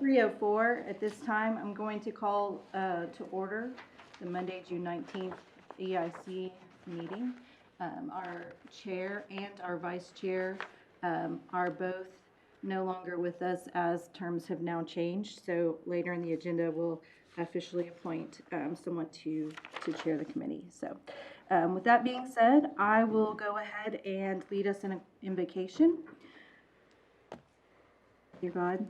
3:04 at this time. I'm going to call to order the Monday, June 19th EIC meeting. Our chair and our vice chair are both no longer with us as terms have now changed. So later in the agenda, we'll officially appoint someone to chair the committee. So with that being said, I will go ahead and lead us in an invocation. Dear God,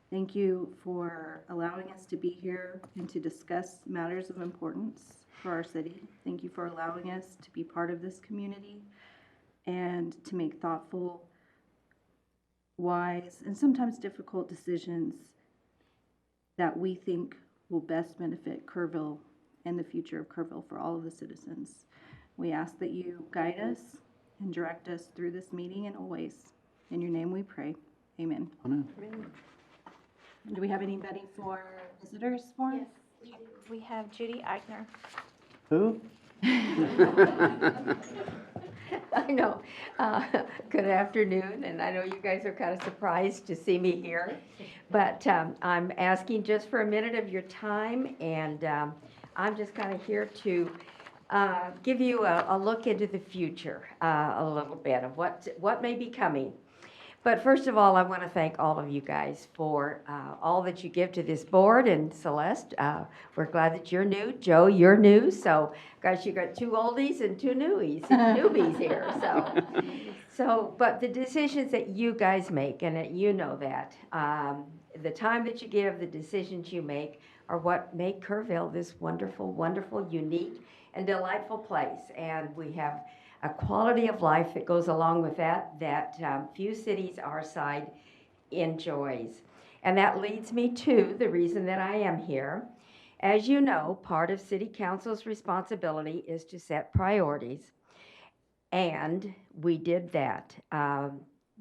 thank you for allowing us to be here and to discuss matters of importance for our city. Thank you for allowing us to be part of this community and to make thoughtful, wise, and sometimes difficult decisions that we think will best benefit Kerrville and the future of Kerrville for all of the citizens. We ask that you guide us and direct us through this meeting and always. In your name we pray. Amen. Amen. Do we have anybody for visitors for us? Yes, we have Judy Eichner. Who? I know. Good afternoon, and I know you guys are kind of surprised to see me here, but I'm asking just for a minute of your time, and I'm just kind of here to give you a look into the future a little bit of what may be coming. But first of all, I want to thank all of you guys for all that you give to this board. And Celeste, we're glad that you're new. Joe, you're new. So, guys, you got two oldies and two newbies here. But the decisions that you guys make, and that you know that, the time that you give, the decisions you make, are what make Kerrville this wonderful, wonderful, unique, and delightful place. And we have a quality of life that goes along with that few cities our side enjoys. And that leads me to the reason that I am here. As you know, part of City Council's responsibility is to set priorities, and we did that.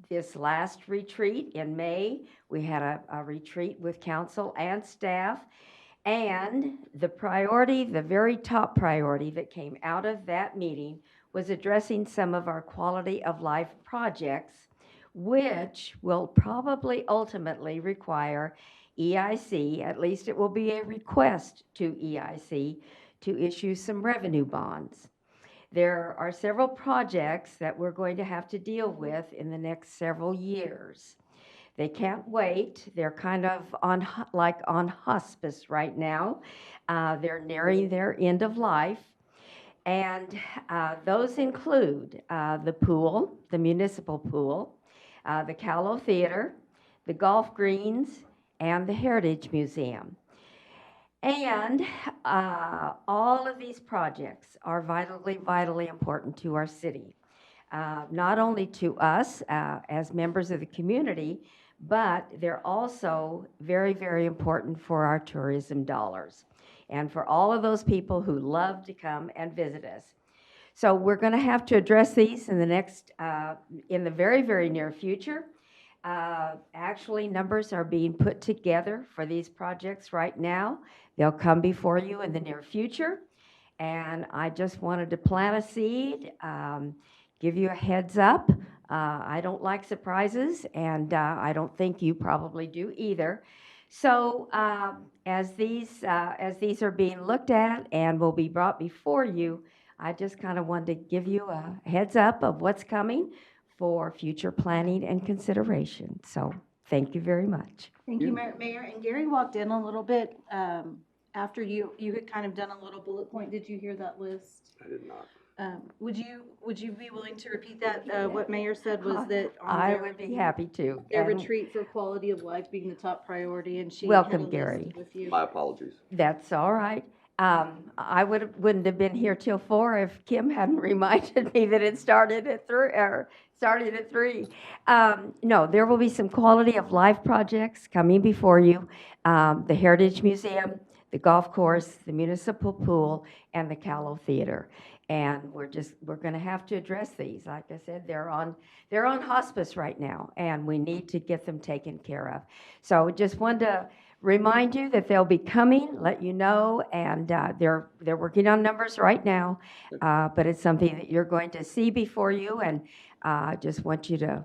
This last retreat in May, we had a retreat with council and staff, and the priority, the very top priority that came out of that meeting was addressing some of our quality of life projects, which will probably ultimately require EIC, at least it will be a request to EIC, to issue some revenue bonds. There are several projects that we're going to have to deal with in the next several years. They can't wait. They're kind of on hospice right now. They're nearing their end of life. And those include the pool, the municipal pool, the Callow Theater, the golf greens, and the Heritage Museum. And all of these projects are vitally important to our city. Not only to us as members of the community, but they're also very, very important for our tourism dollars and for all of those people who love to come and visit us. So we're going to have to address these in the very, very near future. Actually, numbers are being put together for these projects right now. They'll come before you in the near future. And I just wanted to plant a seed, give you a heads up. I don't like surprises, and I don't think you probably do either. So as these are being looked at and will be brought before you, I just kind of wanted to give you a heads up of what's coming for future planning and consideration. So thank you very much. Thank you, Mayor. And Gary walked in a little bit after you had kind of done a little bullet point. Did you hear that list? I did not. Would you be willing to repeat that? What Mayor said was that I would be happy to. Their And retreat for quality of life being the top priority, and she Welcome, had a list Gary. with you. My apologies. That's all right. I wouldn't have been here till 4 if Kim hadn't reminded me that it started at 3. No, there will be some quality of life projects coming before you. The Heritage Museum, the golf course, the municipal pool, and the Callow Theater. And we're going to have to address these. Like I said, they're on hospice right now, and we need to get them taken care of. So just wanted to remind you that they'll be coming, let you know, and they're working on numbers right now, but it's something that you're going to see before you, and I just want you to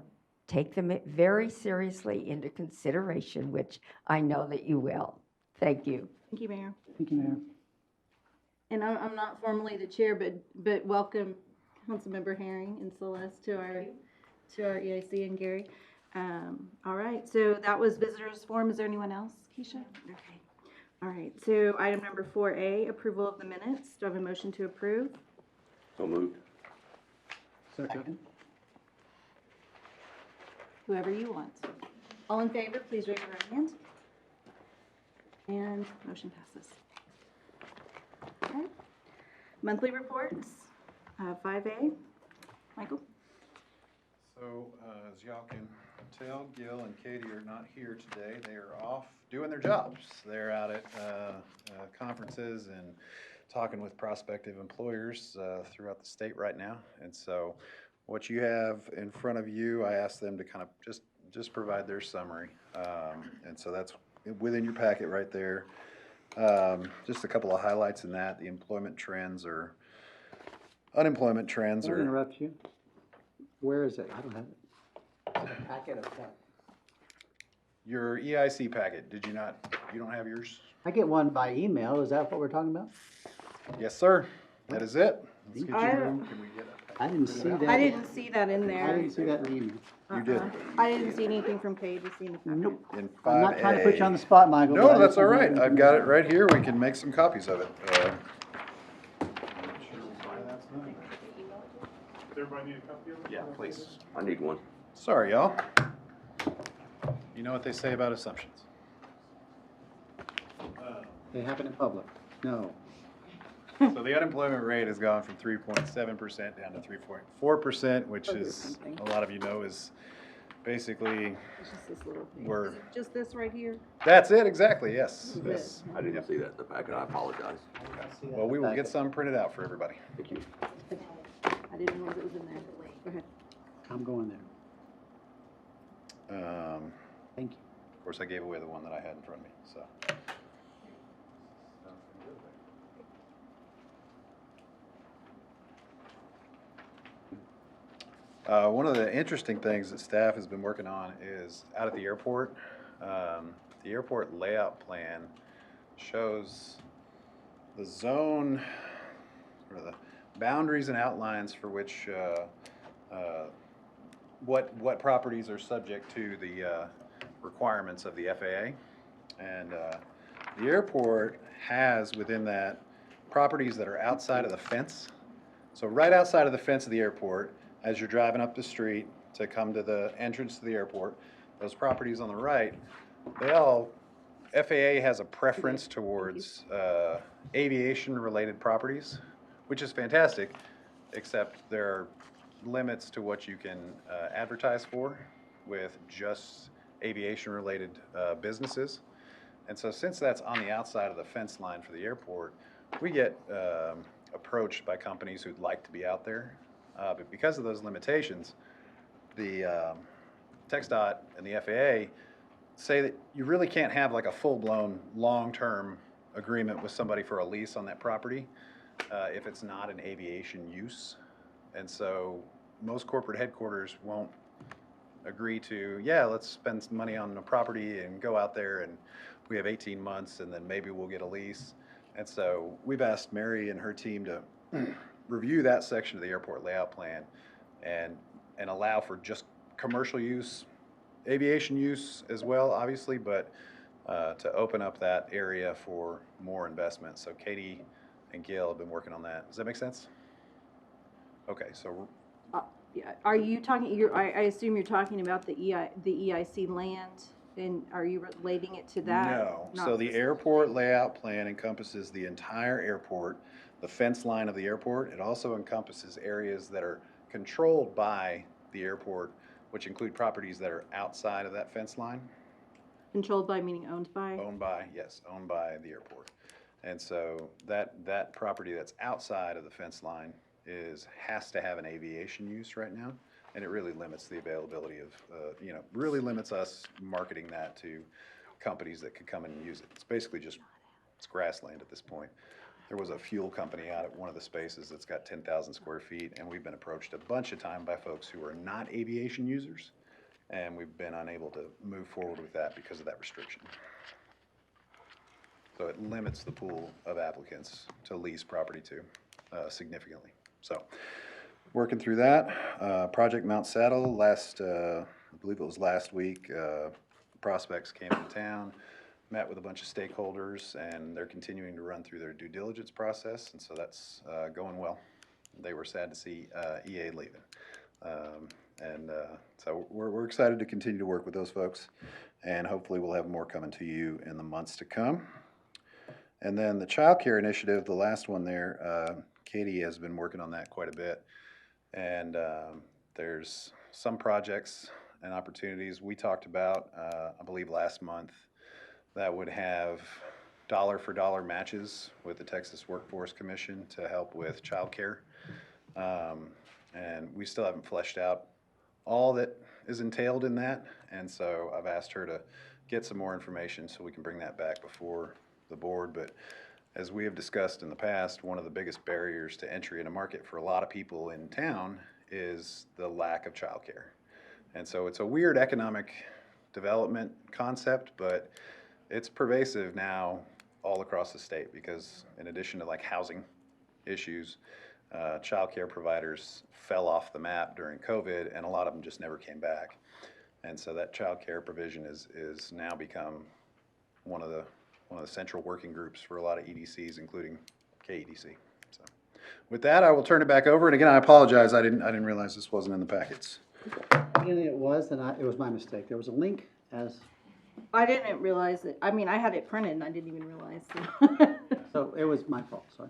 take them very seriously into consideration, which I know that you will. Thank you. Thank you, Mayor. Thank you, Mayor. And I'm not formally the chair, but welcome Councilmember Herring and Celeste to our EIC and Gary. All right, so that was visitors forum. Is there anyone else, Keisha? Okay. All right, so item number 4A, approval of the minutes. Do I have a motion to approve? So moved. Second. Whoever you want. All in favor, please raise your right hand. And motion passes. Okay. Monthly reports, 5A. Michael? So, as y'all can tell, Gil and Katie are not here today. They are off doing their jobs. They're out at conferences and talking with prospective employers throughout the state right now. And so what you have in front of you, I asked them to kind of just provide their summary. And so that's within your packet right there. Just a couple of highlights in that. The employment trends or unemployment trends Can I are. interrupt you? Where is it? I don't have it. Is it a packet of that? Your EIC packet, did you not, you don't have yours? I get one by email. Is that what we're talking about? Yes, sir. That is it. Let's get you I- room. Can we get a I didn't see that. I didn't see that in I there. didn't see that in the email. You did. I didn't see anything from Kate, just seen the packet. Nope. In I'm not trying to put you on the 5A. spot, Michael. but I No, just that's all wanted right. to- I've got it right here. We can make some copies of it. Everybody need a copy of it? Yeah, please. I need one. Sorry, y'all. You know what they say about assumptions. They happen in public. No. So the unemployment rate has gone from 3.7% down to 3.4%, which Oh, there's is, something. a lot of you know, is basically, It's just this little thing. We're- Is it just this right here? that's it, exactly, yes. Is Yes. I didn't see that in the packet. I apologize. Well, we will get some printed out for everybody. Thank you. I didn't realize it was in there. Go ahead. I'm going there. Of Thank you. course, I gave away the one that I had in front of me, so. One of the interesting things that staff has been working on is out at the airport. The airport layout plan shows the zone, or the boundaries and outlines for which, what properties are subject to the requirements of the FAA. And the airport has within that properties that are outside of the fence. So right outside of the fence of the airport, as you're driving up the street to come to the entrance to the airport, those properties on the right, FAA has a preference towards aviation-related properties, which is fantastic, except there are limits to what you can advertise for with just aviation-related businesses. And so since that's on the outside of the fence line for the airport, we get approached by companies who'd like to be out there. But because of those limitations, the TxDOT and the FAA say that you really can't have like a full-blown, long-term agreement with somebody for a lease on that property if it's not an aviation use. And so most corporate headquarters won't agree to, yeah, let's spend some money on a property and go out there and we have 18 months and then maybe we'll get a lease. And so we've asked Mary and her team to review that section of the airport layout plan and allow for just commercial use, aviation use as well, obviously, but to open up that area for more investment. So Katie and Gail have been working on that. Does that make sense? Okay, so Yeah, are you talking, I assume you're talking about the EIC land, and are you relating it to that? no. Not So the this- airport layout plan encompasses the entire airport, the fence line of the airport. It also encompasses areas that are controlled by the airport, which include properties that are outside of that fence line. Controlled by, meaning owned by? Owned by, yes, owned by the airport. And so that property that's outside of the fence line has to have an aviation use right now. And it really limits the availability of, really limits us marketing that to companies that could come in and use it. It's basically it's grassland at this point. There was a fuel company out at one of the spaces that's got 10,000 square feet, and we've been approached a bunch of time by folks who are not aviation users. and we've been unable to move forward with that because of that restriction. So it limits the pool of applicants to lease property to significantly. So, working through that. Project Mount Saddle, I believe it was last week, prospects came in town, met with a bunch of stakeholders, and they're continuing to run through their due diligence process, and so that's going well. They were sad to see EA leaving. So we're excited to continue to work with those folks, and hopefully we'll have more coming to you in the months to come. And then the child care initiative, the last one there, Katie has been working on that quite a bit. And there's some projects and opportunities we talked about, I believe last month, that would have dollar for dollar matches with the Texas Workforce Commission to help with child care. And we still haven't fleshed out all that is entailed in that. And so I've asked her to get some more information so we can bring that back before the board. But as we have discussed in the past, one of the biggest barriers to entry in a market for a lot of people in town is the lack of childcare. And so it's a weird economic development concept, but it's pervasive now all across the state because in addition to like housing issues, childcare providers fell off the map during COVID and a lot of them just never came back. And so that childcare provision is now become one of the central working groups for a lot of EDCs, including KEDC. So, with that, I will turn it back over. And again, I apologize. I didn't realize this wasn't in the packets. Beginning it was, and it was my mistake. There was a link as, I didn't realize it. I mean, I had it printed and I didn't even realize. So. so it was my fault, sorry.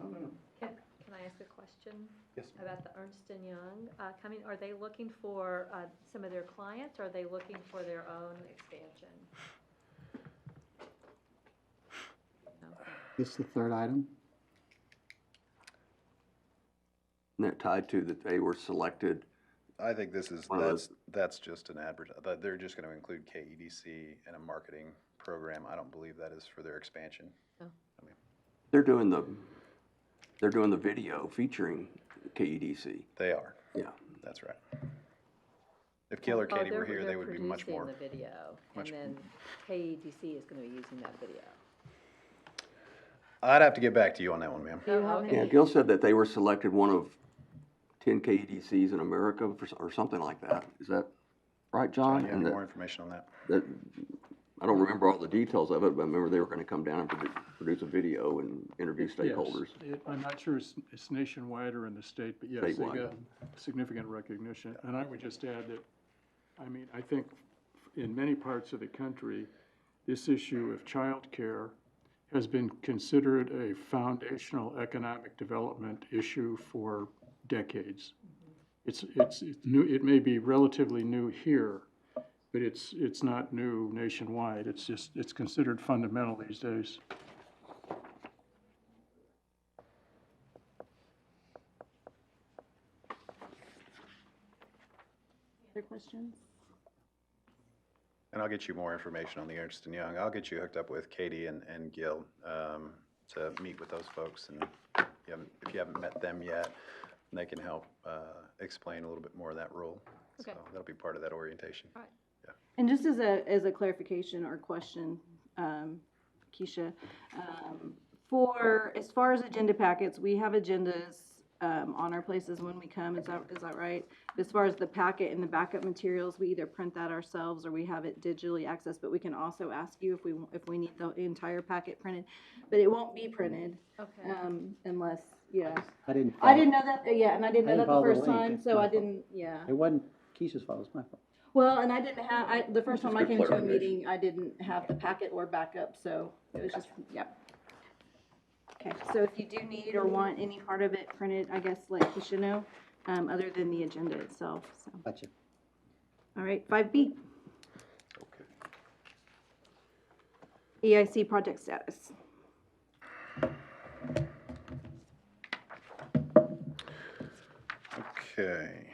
Can I ask a question? Yes, ma'am. About the Ernst & Young coming? Are they looking for some of their clients, or are they looking for their own expansion? This is the third item. Isn't that tied to that they were selected? I think this is, One of those- that's just an they're just going to include KEDC in a marketing program. I don't believe that is for their expansion. They're doing the video featuring KEDC. They are. Yeah. That's right. If Kill or Katie were here, they would be much more. They're producing the video, and much- then KEDC is gonna be using that video. I'd have to get back to you on that one, ma'am. Oh, okay. Yeah, Gil said that they were selected one of 10 KEDCs in America or something like that. Is that right, John? You have And any that- more information on that? that, I don't remember all the details of it, but I remember they were gonna come down and produce a video and interview stakeholders. Yes. I'm not sure it's nationwide or in the state, but yes, they Statewide. got significant recognition. And I would just add that, I mean, I think in many parts of the country, this issue of childcare has been considered a foundational economic development issue for decades. It's new, it may be relatively new here, but it's not new nationwide. It's considered fundamental these days. Other questions? And I'll get you more information on the Ernst & Young. I'll get you hooked up with Katie and Gil to meet with those folks. And if you haven't met them yet, they can help explain a little bit more of that role. Okay. So that'll be part of that orientation. All right. And just as a clarification or question, Keisha, as far as agenda packets, we have agendas on our places when we come, is that right? As far as the packet and the backup materials, we either print that ourselves or we have it digitally accessed, but we can also ask you if we need the entire packet printed. But it won't be printed, Okay. Unless, yeah. I didn't. I didn't know that, yeah, and I didn't I know didn't that the follow the first link. time, It's so my I fault. didn't, yeah. It wasn't Keisha's fault, it was my fault. Well, and I didn't have, the first time I Just good came to a clarification. meeting, I didn't have the packet or backup, so it was just, yep. Okay, so if you do need or want any part of it printed, I guess let Keisha know, other than the agenda itself, so. Gotcha. All right, 5B, Okay. EIC project status. Okay.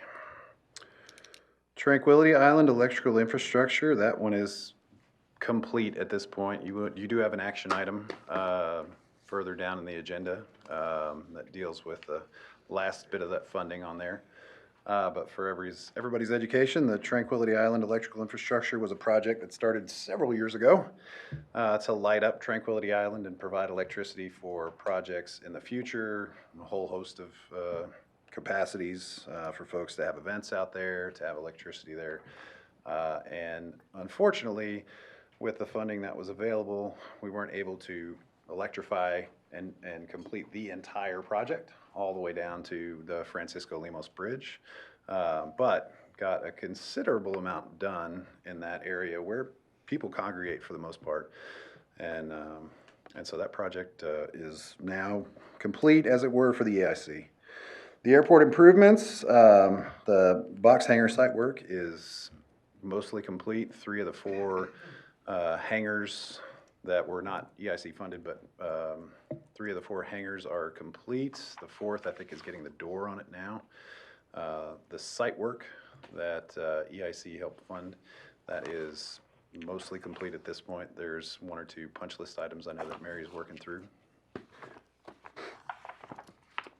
Tranquility Island electrical infrastructure, that one is complete at this point. You do have an action item further down in the agenda that deals with the last bit of that funding on there. But for everybody's education, the Tranquility Island electrical infrastructure was a project that started several years ago to light up Tranquility Island and provide electricity for projects in the future, a whole host of capacities for folks to have events out there, to have electricity there. And unfortunately, with the funding that was available, we weren't able to electrify and complete the entire project all the way down to the Francisco Lemos Bridge, but got a considerable amount done in that area where people congregate for the most part. And so that project is now complete, as it were, for the EIC. The airport improvements, the box hangar site work is mostly complete. 3 of the 4 hangars that were not EIC funded, but 3 of the 4 hangars are complete. The 4th, I think, is getting the door on it now. The site work that EIC helped fund, that is mostly complete at this point. There's 1 or 2 punch list items I know that Mary's working through.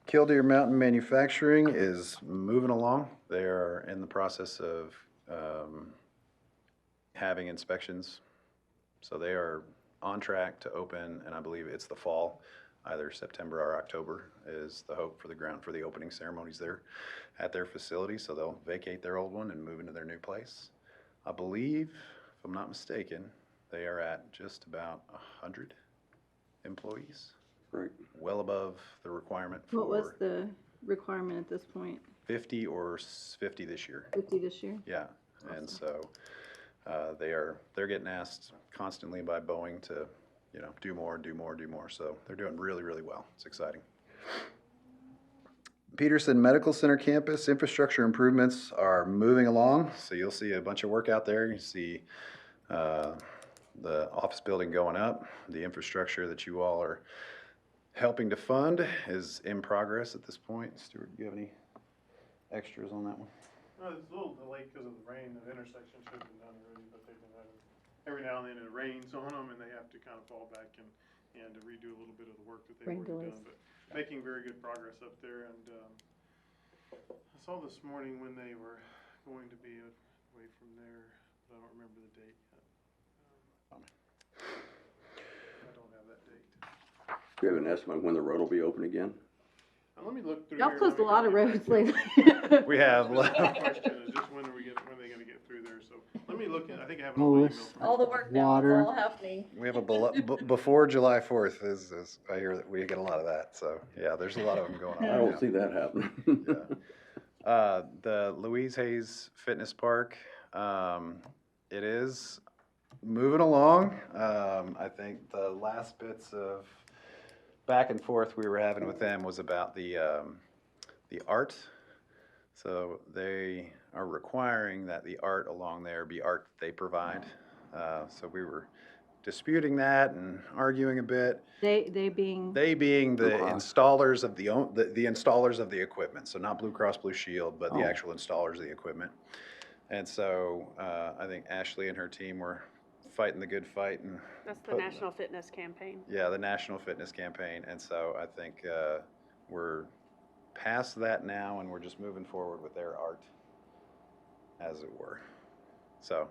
Killdeer Mountain Manufacturing is moving along. They are in the process of having inspections. So they are on track to open, and I believe it's the fall, either September or October is the hope for the opening ceremonies there at their facility. So they'll vacate their old one and move into their new place. I believe, if I'm not mistaken, they are at just about 100 employees. Great. Well above the requirement for. What was the requirement at this point? 50 or 50 this year. 50 this year? Yeah, and so they're getting asked constantly by Boeing to, do more. So they're doing really, really well. It's exciting. Peterson Medical Center campus infrastructure improvements are moving along. So you'll see a bunch of work out there. You see the office building going up. The infrastructure that you all are helping to fund is in progress at this point. Stuart, do you have any extras on that one? It's a little delayed because of the rain. The intersection should have been done already, but they've been having, every now and then it rains on them and they have to kind of fall back and to redo a little bit of the work that they've already done. But making very good progress up there. And I saw this morning when they were going to be away from there, but I don't remember the date yet. I don't have that date. Do you have an estimate when the road will be open again? Let me look through. Y'all here. closed a lot of roads lately. We have. The question is just when are they going to get through there? So let me look at. I think I have an email. All the work now, Water. it's all happening. We have a before July 4th is I hear that we get a lot of that. So yeah, there's a lot of them going on. I right don't now. see that happening. Yeah. The Louise Hayes Fitness Park, it is moving along. I think the last bits of back and forth we were having with them was about the art. So they are requiring that the art along there be art they provide. So we were disputing that and arguing a bit. They being, They being the Blue Cross. installers of the installers of the equipment. So not Blue Cross Blue Shield, but the Oh. actual installers of the equipment. And so I think Ashley and her team were fighting the good fight and That's the putting National Fitness Campaign. yeah, the National Fitness Campaign. And so I think we're past that now and we're just moving forward with their art, as it were. So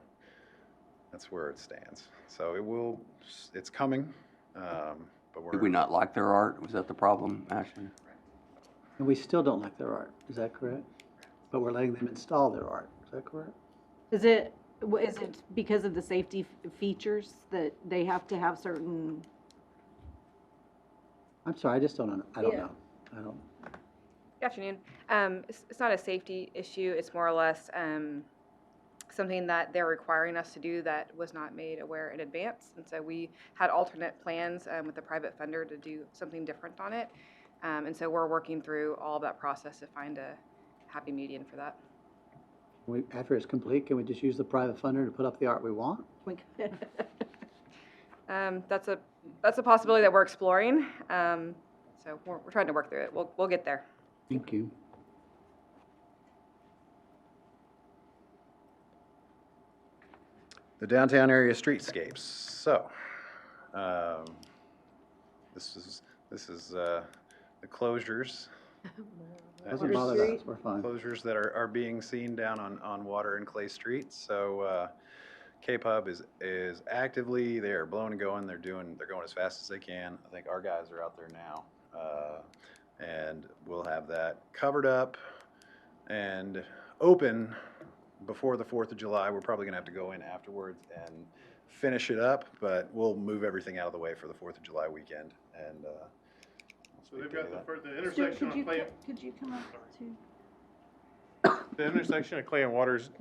that's where it stands. So it's coming, but Did we not like their art? Was that the problem, Ashley? And we still don't like their art, is that correct? But we're letting them install their art, is that correct? is it because of the safety features that they have to have certain, I'm sorry, I just don't, I don't Yeah. know. I don't, Good afternoon. It's not a safety issue. It's more or less something that they're requiring us to do that was not made aware in advance. And so we had alternate plans with the private funder to do something different on it. And so we're working through all of that process to find a happy median for that. after it's complete, can we just use the private funder to put up the art we want? That's a possibility that we're exploring. So we're trying to work through it. We'll get there. Thank you. the downtown area streetscapes. So this is the closures Doesn't bother us, we're fine. closures that are being seen down on Water and Clay Streets. So K-Pub is actively, they are blowing and going. They're going as fast as they can. I think our guys are out there now. And we'll have that covered up and open before the 4th of July. We're probably gonna have to go in afterwards and finish it up, but we'll move everything out of the way for the 4th of July weekend. And So they've got the Stuart, intersection on Clay, could you come up to? the intersection of Clay and Waters,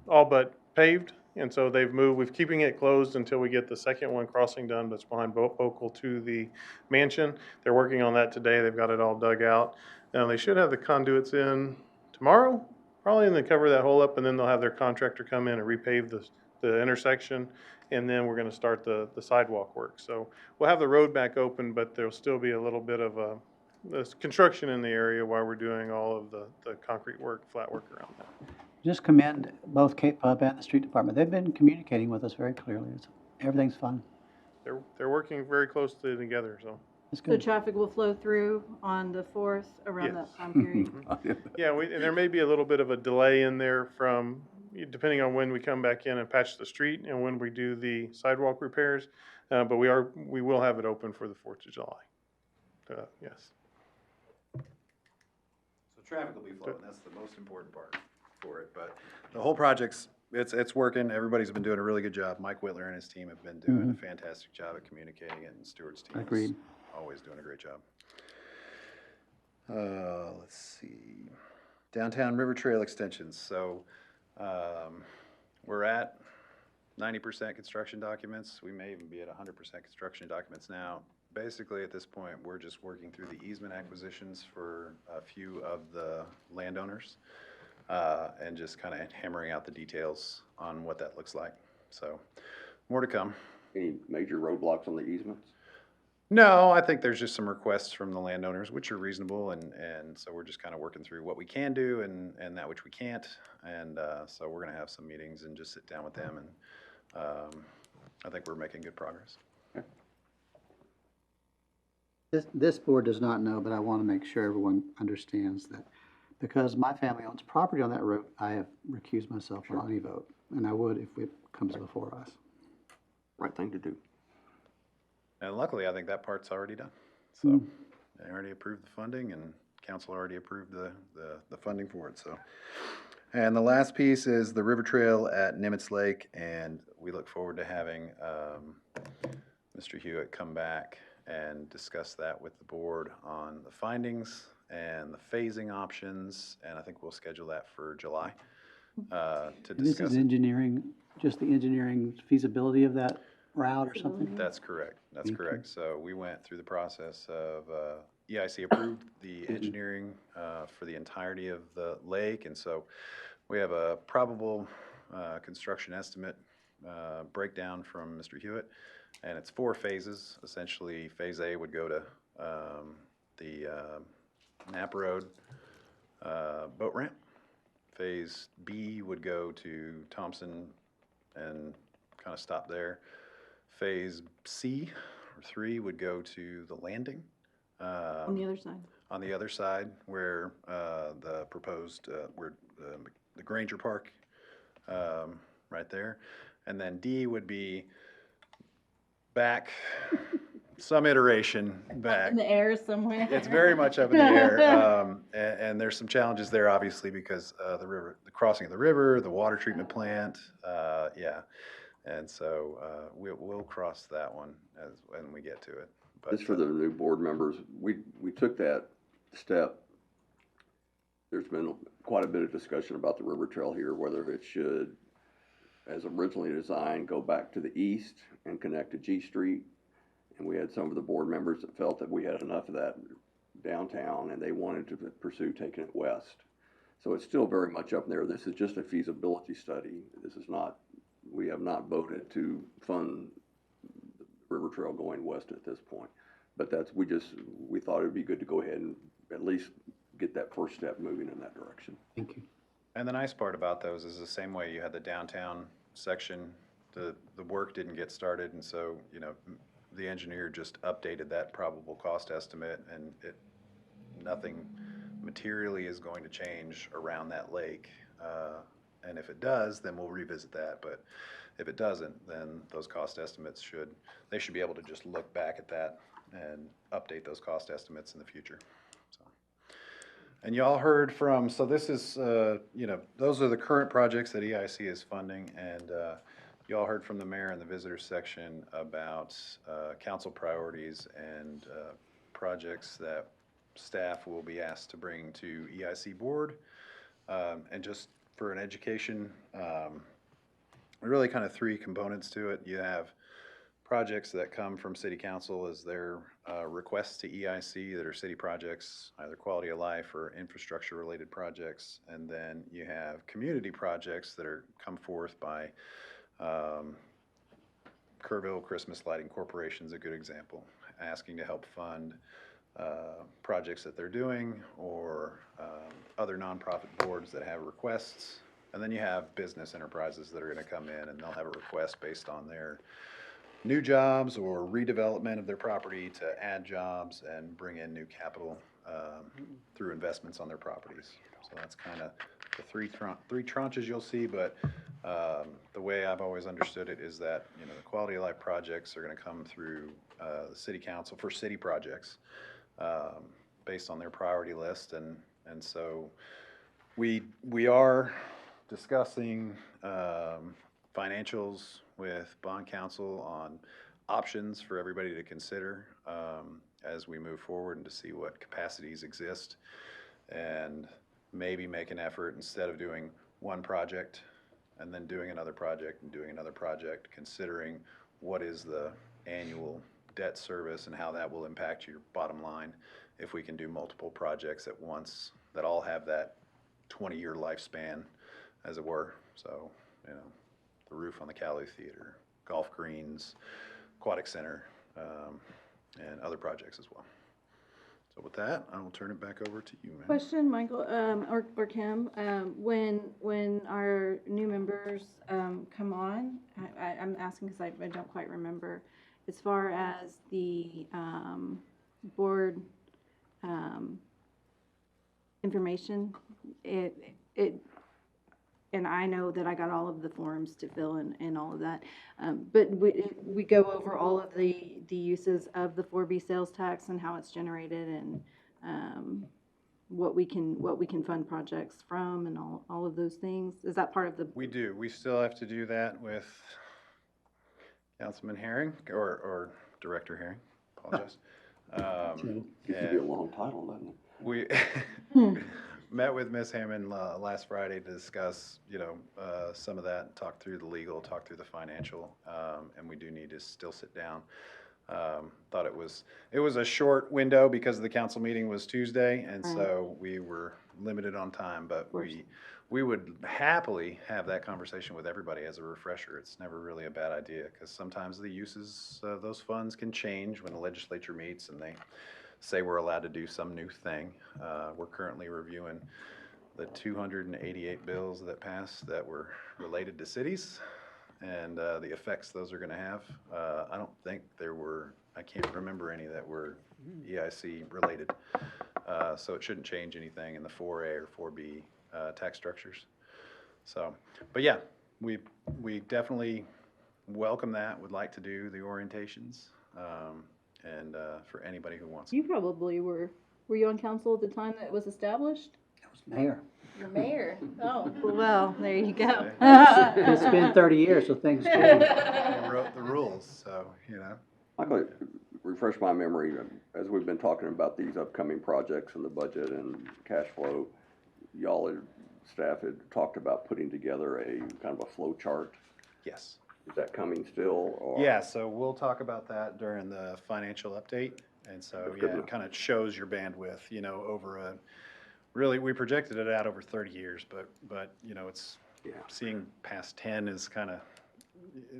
all but paved. And so they've moved, we're keeping it closed until we get the second one crossing done, that's behind Vocal to the mansion. They're working on that today. They've got it all dug out. Now, they should have the conduits in tomorrow, probably, and then cover that hole up, and then they'll have their contractor come in and repave the intersection. And then we're gonna start the sidewalk work. So we'll have the road back open, but there'll still be a little bit of there's construction in the area while we're doing all of the concrete work, flat work around that. Just commend both Cape Pub and the street department. They've been communicating with us very clearly. Everything's fine. They're working very closely together, so. It's So good. traffic will flow through on the 4th around that Yes. time period? Yeah, and there may be a little bit of a delay in there from, depending on when we come back in and patch the street and when we do the sidewalk repairs. But we will have it open for the 4th of July. Yes. so traffic will be flowing. That's the most important part for it. But the whole project's, it's working. Everybody's been doing a really good job. Mike Whitler and his team have been doing a fantastic job at communicating it, and Stewart's team Agreed. is always doing a great job. Let's see. Downtown River Trail extensions. So we're at 90% construction documents. We may even be at 100% construction documents now. Basically, at this point, we're just working through the easement acquisitions for a few of the landowners and just kind of hammering out the details on what that looks like. So more to come. Any major roadblocks on the easements? No, I think there's just some requests from the landowners, which are reasonable, and so we're just kind of working through what we can do and that which we can't. And so we're going to have some meetings and just sit down with them, and I think we're making good progress. This board does not know, but I want to make sure everyone understands that because my family owns property on that road, I have recused myself on any vote, and I would if it comes before us. Right thing to do. And luckily, I think that part's already done. So they already approved the funding, and council already approved the funding for it, so. And the last piece is the River Trail at Nimitz Lake, and we look forward to having Mr. Hewitt come back and discuss that with the board on the findings and the phasing options, and I think we'll schedule that for July to This discuss is it. engineering, just the engineering feasibility of that route or something? That's correct, that's Thank you. correct. So we went through the process of, EIC approved the engineering for the entirety of the lake, and so we have a probable construction estimate breakdown from Mr. Hewitt, and it's 4 phases. Essentially, Phase A would go to the Napa Road boat ramp. Phase B would go to Thompson and kind of stop there. Phase C, or 3, would go to the landing. On the other side. On the other side, where the proposed, where the Granger Park, right there. And then D would be back, some iteration back. In the air somewhere. It's very much up in the air, and there's some challenges there, obviously, because the crossing of the river, the water treatment plant, yeah. And so we'll cross that one when we get to it. But, Just for the new board members, we took that step. There's been quite a bit of discussion about the river trail here, whether it should, as originally designed, go back to the east and connect to G Street. And we had some of the board members that felt that we had enough of that downtown and they wanted to pursue taking it west. So it's still very much up there. This is just a feasibility study. This is not, we have not voted to fund the river trail going west at this point. But we thought it'd be good to go ahead and at least get that first step moving in that direction. Thank you. and the nice part about those is the same way you had the downtown section, the work didn't get started, and so, the engineer just updated that probable cost estimate, and nothing materially is going to change around that lake. And if it does, then we'll revisit that, but if it doesn't, then those cost estimates they should be able to just look back at that and update those cost estimates in the future. So, and y'all heard from, so this is, those are the current projects that EIC is funding, and y'all heard from the mayor in the visitor section about council priorities and projects that staff will be asked to bring to EIC board. And just for an education, really kind of three components to it. You have projects that come from city council as their requests to EIC that are city projects, either quality of life or infrastructure related projects. And then you have community projects that come forth by Kerrville Christmas Lighting Corporation is a good example, asking to help fund projects that they're doing, or other nonprofit boards that have requests. And then you have business enterprises that are going to come in and they'll have a request based on their new jobs or redevelopment of their property to add jobs and bring in new capital through investments on their properties. So that's kind of the three tranches you'll see, but the way I've always understood it is that, the quality of life projects are going to come through the city council for city projects based on their priority list. And so we are discussing financials with bond counsel on options for everybody to consider as we move forward and to see what capacities exist, and maybe make an effort, instead of doing one project and then doing another project and doing another project, considering what is the annual debt service and how that will impact your bottom line if we can do multiple projects at once that all have that 20-year lifespan, as it were. So, the roof on the Cali Theater, golf greens, aquatic center, and other projects as well. So with that, I will turn it back over to you, ma'am. Question, Michael, or Kim, when our new members come on, I'm asking because I don't quite remember, as far as the board information, and I know that I got all of the forms to fill in and all of that, but we go over all of the uses of the 4B sales tax and how it's generated, and what we can fund projects from, and all of those things. Is that part of the? We do. We still have to do that with Councilman Herring, or Director Herring, apologize. Used to be a long title, doesn't it? We met with Ms. Hammond last Friday to discuss, some of that, talk through the legal, talk through the financial, and we do need to still sit down. Thought it was a short window because the council meeting was Tuesday, and so we were limited on time, but we would happily have that conversation with everybody as a refresher. It's never really a bad idea, because sometimes the uses of those funds can change when the legislature meets and they say we're allowed to do some new thing. We're currently reviewing the 288 bills that passed that were related to cities, and the effects those are going to have. I don't think I can't remember any that were EIC related. So it shouldn't change anything in the 4A or 4B tax structures. So, but yeah, we definitely welcome that, would like to do the orientations, and for anybody who wants. You probably were you on council at the time that it was established? It was mayor. Your mayor. Oh, well, there you go. It's been 30 years, so things change. You wrote the rules, so, Michael, refresh my memory, as we've been talking about these upcoming projects and the budget and cash flow, staff had talked about putting together a kind of a flow chart. Yes. Is that coming still, or? Yeah, so we'll talk about that during the financial update. And so, yeah, it kind of shows your bandwidth, over really, we projected it out over 30 years, but it's, seeing past 10 is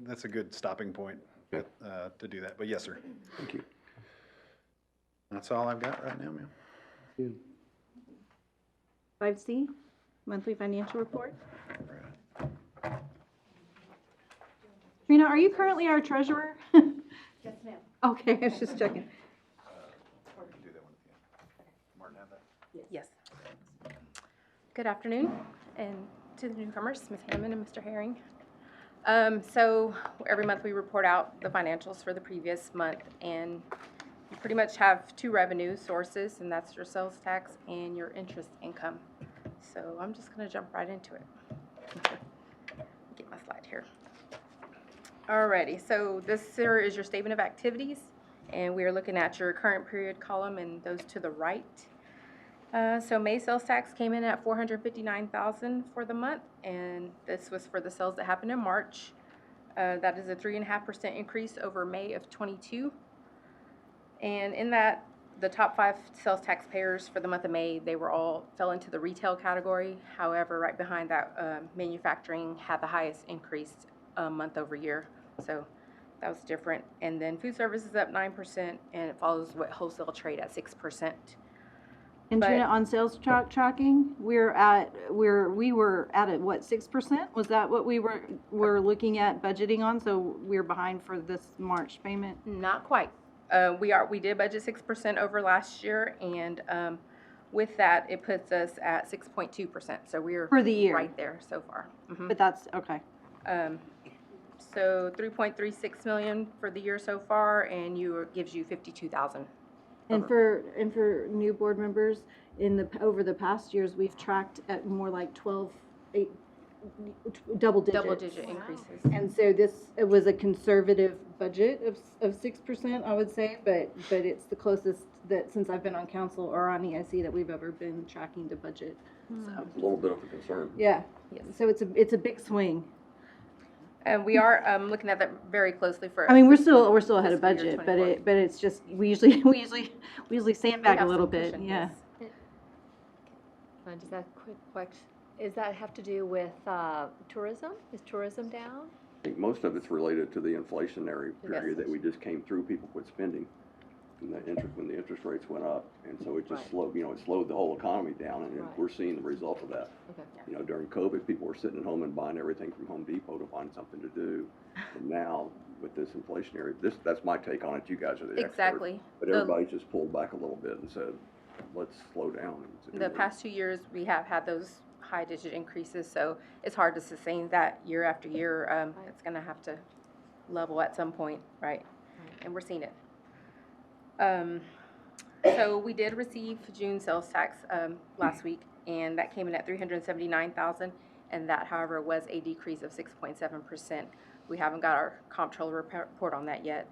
that's a good stopping point to do that. But yes, sir. Thank you. That's all I've got right now, ma'am. 5C, monthly financial report. Trina, are you currently our treasurer? Yes, ma'am. Okay, I was just checking. Or we can do that one at the end. Martin, have that? Yes. Good afternoon, and to the newcomers, Ms. Hammond and Mr. Herring. So every month we report out the financials for the previous month, and you pretty much have two revenue sources, and that's your sales tax and your interest income. So I'm just gonna jump right into it. Get my slide here. Alrighty, so this here is your statement of activities, and we are looking at your current period column and those to the right. So May sales tax came in at $459,000 for the month, and this was for the sales that happened in March. That is a 3.5% increase over May of '22. And in that, the top 5 sales tax payers for the month of May, they were all fell into the retail category. However, right behind that, manufacturing had the highest increase month over year. So that was different. And then food service is up 9%, and it follows with wholesale trade at 6%. And But- Trina, on sales tracking, we were at what, 6%? Was that what we were looking at budgeting on? So we're behind for this March payment? Not quite. We did budget 6% over last year, and with that, it puts us at 6.2%. So we're For the year. right there so far. Mhm. But that's, okay. So 3.36 million for the year so far, and gives you 52,000. And for new board members, over the past years, we've tracked at more like 8 double digits. Double-digit increases. And so it was a conservative budget of 6%, I would say, but it's the closest that, since I've been on council or on EIC, that we've ever been tracking to budget. So, A little bit of a concern. yeah. Yes. So it's a big swing. And we are looking at that very closely for. I mean, we're still ahead of fiscal year budget, 24. but it's just, we usually sandbag a have little some bit, cushion, yeah. yes. Just that quick question, does that have to do with tourism? Is tourism down? I think most of it's related to the inflationary period that we just came through. People quit spending when the interest rates went up, and so it just Right. slowed the whole economy down, and Right. we're seeing the result of that. Okay. During COVID, people were sitting at home and buying everything from Home Depot to find something to do. And now, with this inflationary, that's my take on it. You guys are the experts. Exactly. But The- everybody's just pulled back a little bit and said, let's slow down. The past 2 years, we have had those high digit increases, so it's hard to sustain that year after year. It's gonna have to level at some point, right? And we're seeing it. So we did receive June sales tax last week, and that came in at $379,000, and that, however, was a decrease of 6.7%. We haven't got our comptroller report on that yet,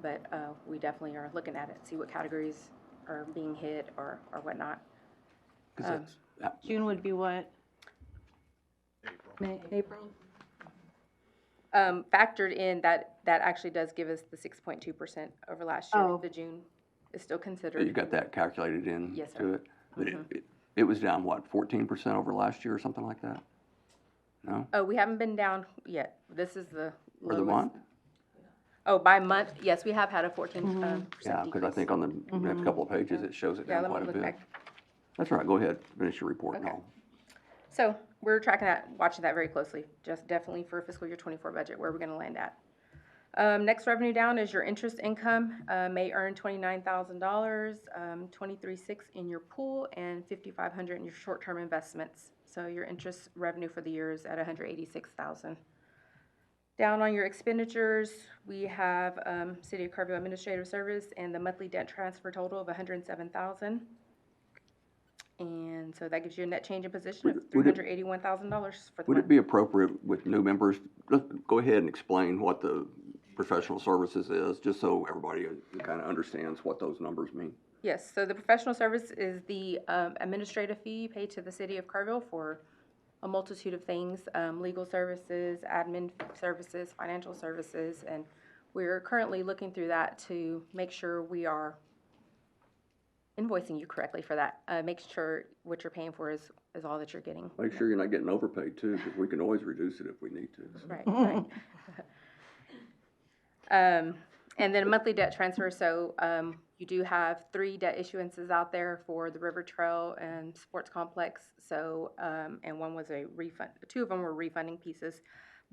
but we definitely are looking at it, see what categories are being hit or whatnot. June would be what? April. April? Factored in, that actually does give us the 6.2% over last year. Oh. The June is still considered. You got that calculated in Yes, sir. to it? But it was down, what, 14% over last year or something like that? No? Oh, we haven't been down yet. This is the For the lowest. month? Oh, by month, yes, we have had a 14% Yeah, because I decrease. think on the next couple of pages, it shows it Yeah, down let me quite a look bit. back. That's all right, go ahead, finish your report and Okay. all. So we're tracking that, watching that very closely, just definitely for fiscal year '24 budget, where we're gonna land at. Next revenue down is your interest income. May earn $29,000, 23,600 in your pool, and 5,500 in your short-term investments. So your interest revenue for the year is at 186,000. Down on your expenditures, we have City of Carville Administrative Service and the monthly debt transfer total of 107,000. And so that gives you a net change in position of Would it- $381,000 for the Would it month. be appropriate with new members, let's go ahead and explain what the professional services is, just so everybody kind of understands what those numbers mean? Yes, so the professional service is the administrative fee paid to the City of Carville for a multitude of things, legal services, admin services, financial services, and we're currently looking through that to make sure we are invoicing you correctly for that. Make sure what you're paying for is all that you're getting. Make sure you're not getting overpaid too, because we can always reduce it if we need to. so. Right, right. And then a monthly debt transfer, so you do have 3 debt issuances out there for the River Trail and Sports Complex, so, and one was a refund, 2 of them were refunding pieces,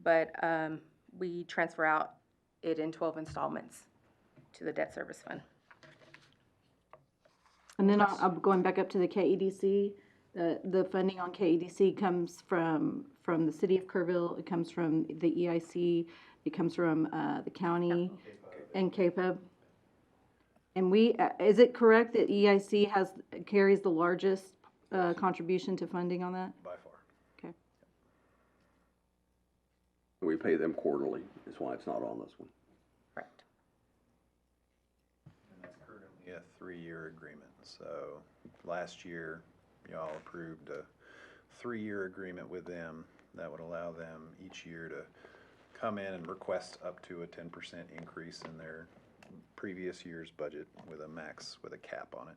but we transfer out it in 12 installments to the debt service fund. And then I'm going back up to the KEDC. The funding on KEDC comes from the city of Kerrville, it comes from the EIC, it comes from the county and KPEB. And is it correct that EIC carries the largest contribution to funding on that? By far. Okay. We pay them quarterly, is why it's not on this one. Correct. And that's currently a 3-year agreement. So last year, y'all approved a 3-year agreement with them that would allow them each year to come in and request up to a 10% increase in their previous year's budget with a cap on it.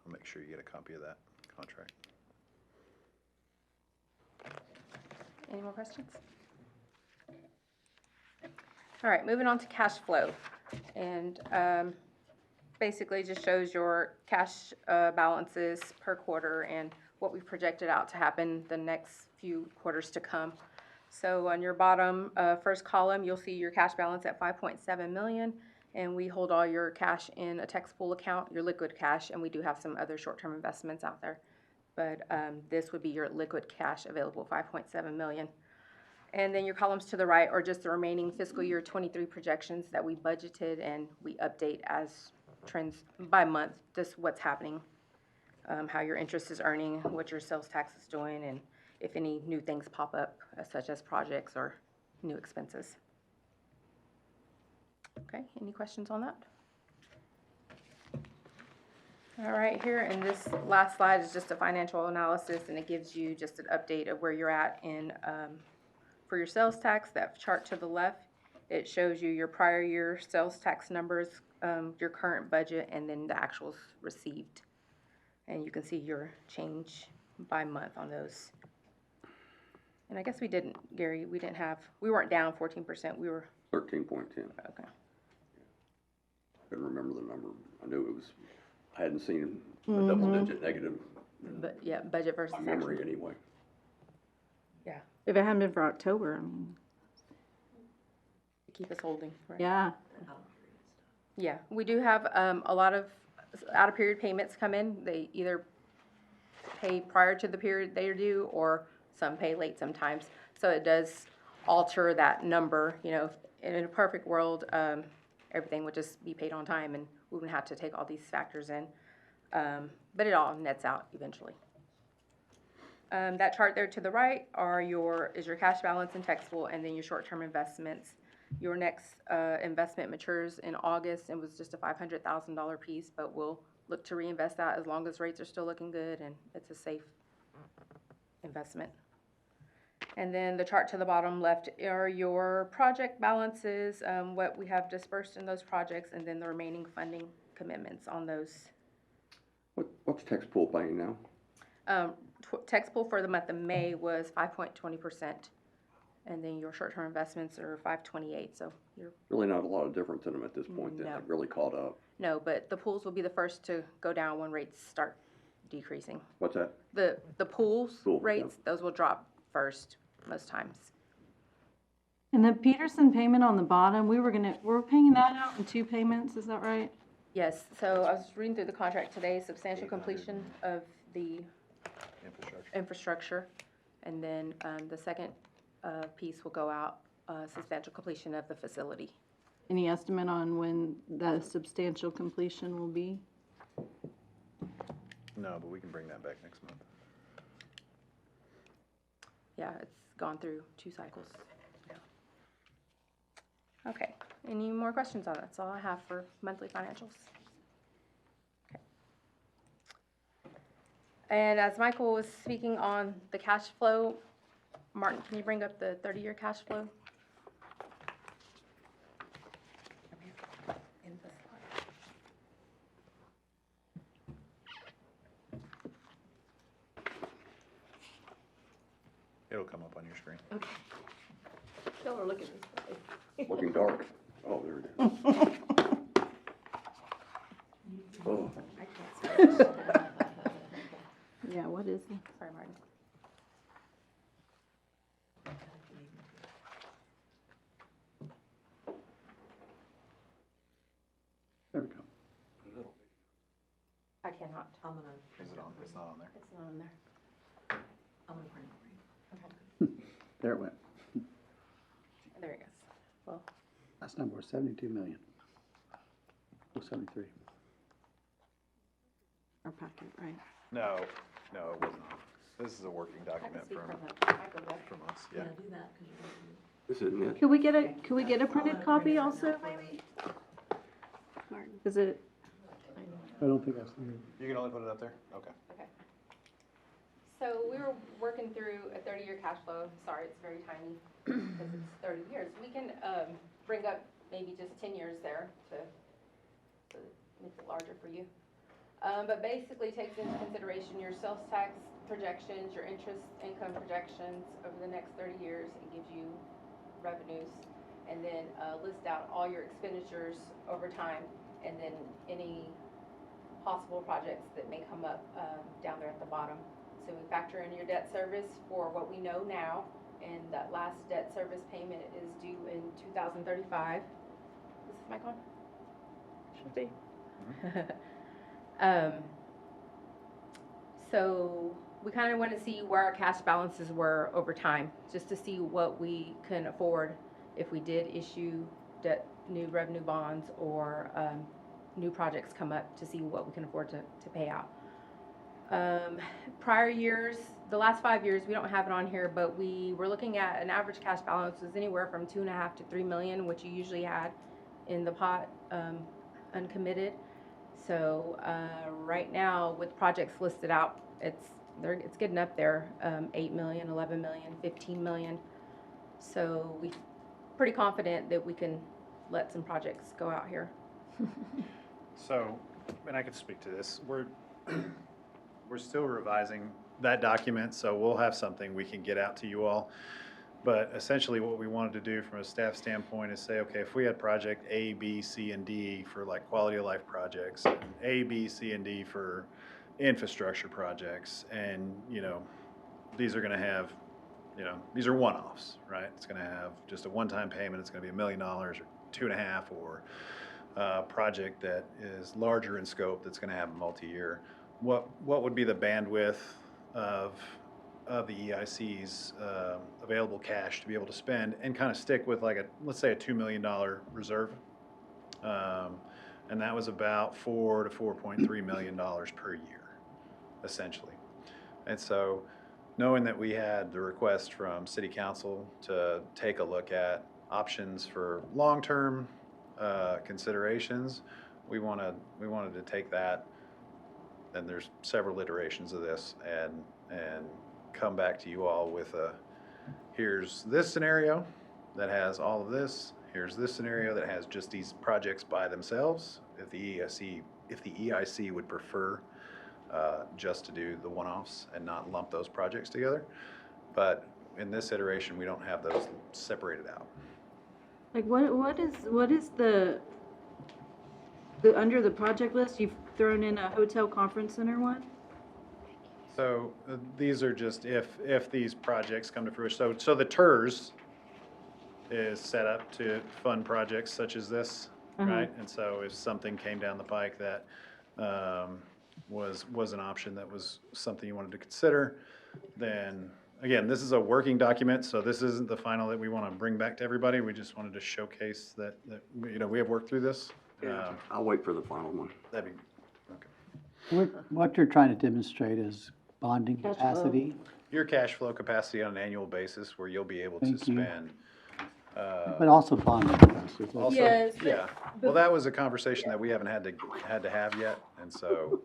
I'll make sure you get a copy of that contract. Any more questions? All right, moving on to cash flow. And basically just shows your cash balances per quarter and what we've projected out to happen the next few quarters to come. So on your bottom first column, you'll see your cash balance at 5.7 million, and we hold all your cash in a tax pool account, your liquid cash, and we do have some other short-term investments out there. But this would be your liquid cash available, 5.7 million. And then your columns to the right are just the remaining fiscal year 23 projections that we budgeted, and we update as trends by month, just what's happening, how your interest is earning, what your sales tax is doing, and if any new things pop up, such as projects or new expenses. Okay, any questions on that? All right, here in this last slide is just a financial analysis, and it gives you just an update of where you're at in for your sales tax. That chart to the left, it shows you your prior year sales tax numbers, your current budget, and then the actuals received. And you can see your change by month on those. And I guess we didn't, Gary, we weren't down 14%, we were, 13.10. okay. Couldn't remember the number. I knew it was, I hadn't seen a double-digit negative But yeah, budget versus in my memory actual. anyway. Yeah, If it hadn't been for October, I mean, keep us holding, right? yeah. Yeah, we do have a lot of out-of-period payments come in. They either pay prior to the period they are due, or some pay late sometimes. So it does alter that number, you know. In a perfect world, everything would just be paid on time, and we wouldn't have to take all these factors in. But it all nets out eventually. That chart there to the right is your cash balance and taxable, and then your short-term investments. Your next investment matures in August and was just a $500,000 piece, but we'll look to reinvest that as long as rates are still looking good and it's a safe investment. And then the chart to the bottom left are your project balances, what we have dispersed in those projects, and then the remaining funding commitments on those. What's tax pool paying now? Tax pool for the month of May was 5.20%. And then your short-term investments are 5.28, so you're. Really not a lot of difference in them at this point. No. They've really caught up. No, but the pools will be the first to go down when rates start decreasing. What's that? The pools Pool, rates, those will drop first most times. And the Peterson payment on the bottom, we're paying that out in 2 payments, is that right? Yes, so I was reading through the contract today, substantial completion of the infrastructure. And then the second piece will go out, substantial completion of the facility. Any estimate on when the substantial completion will be? No, but we can bring that back next month. Yeah, it's gone through 2 cycles. Yeah. Okay, any more questions on that? That's all I have for monthly financials. Okay. And as Michael was speaking on the cash flow, Martin, can you bring up the 30-year cash flow? In the slide. It'll come up on your screen. Y'all are looking this way. Looking dark. Oh, there it is. Oh, Yeah, what is it? Sorry, Martin. there we go. I can. cannot. I'm gonna, Is it on? It's not on there. It's not on there. I'm gonna print it for you. There it went. There it goes. Last number was 72 million. Oh, 73. Our packet, right? No, no, it wasn't. This is a working document from us, yeah. Do that, 'cause you're gonna This isn't it. Could we get a printed copy also, maybe? Is it, I don't think I've seen it. You can only put it up there? Okay. So we were working through a 30-year cash flow. Sorry, it's very tiny because it's 30 years. We can bring up maybe just 10 years there to make it larger for you. But basically takes into consideration your sales tax projections, your interest income projections over the next 30 years. It gives you revenues, and then list out all your expenditures over time, and then any possible projects that may come up down there at the bottom. So we factor in your debt service for what we know now, and that last debt service payment is due in 2035. Is this mic on? Should be. So we kind of want to see where our cash balances were over time, just to see what we can afford if we did issue debt, new revenue bonds, or new projects come up, to see what we can afford to pay out. Prior years, the last 5 years, we don't have it on here, but we were looking at an average cash balance was anywhere from 2.5 to 3 million, which you usually had in the pot, uncommitted. So right now, with projects listed out, it's getting up there, 8 million, 11 million, 15 million. So we're pretty confident that we can let some projects go out here. So, and I could speak to this, we're still revising that document, so we'll have something we can get out to you all. But essentially what we wanted to do from a staff standpoint is say, okay, if we had project A, B, C, and D for like quality of life projects, and A, B, C, and D for infrastructure projects, and, you know, these are gonna have, you know, these are one-offs, right? It's gonna have just a one-time payment, it's gonna be $1 million or 2.5, or a project that is larger in scope that's gonna have a multi-year. What would be the bandwidth of the EIC's available cash to be able to spend, and kind of stick with like let's say a $2 million reserve? And that was about $4 to $4.3 million per year, essentially. And so, knowing that we had the request from City Council to take a look at options for long-term considerations, we wanted to take that, and there's several iterations of this, and come back to you all with here's this scenario that has all of this, here's this scenario that has just these projects by themselves, if the EIC would prefer just to do the one-offs and not lump those projects together. But in this iteration, we don't have those separated out. like, what is the under the project list, you've thrown in a hotel conference center one? So these are just if these projects come to fruition. So the TERS is set up to fund projects such as this, right? And so if something came down the pike that was an option, that was something you wanted to consider, then again, this is a working document, so this isn't the final that we want to bring back to everybody. We just wanted to showcase that you know, we have worked through this. I'll wait for the final one. That'd be okay. What you're trying to demonstrate is bonding Cash flow. capacity. Your cash flow capacity on an annual basis, where you'll be able to Thank you. spend. But also bonding capacity. Also, Yes, but- yeah. Well, that was a conversation that we haven't had to have yet, and so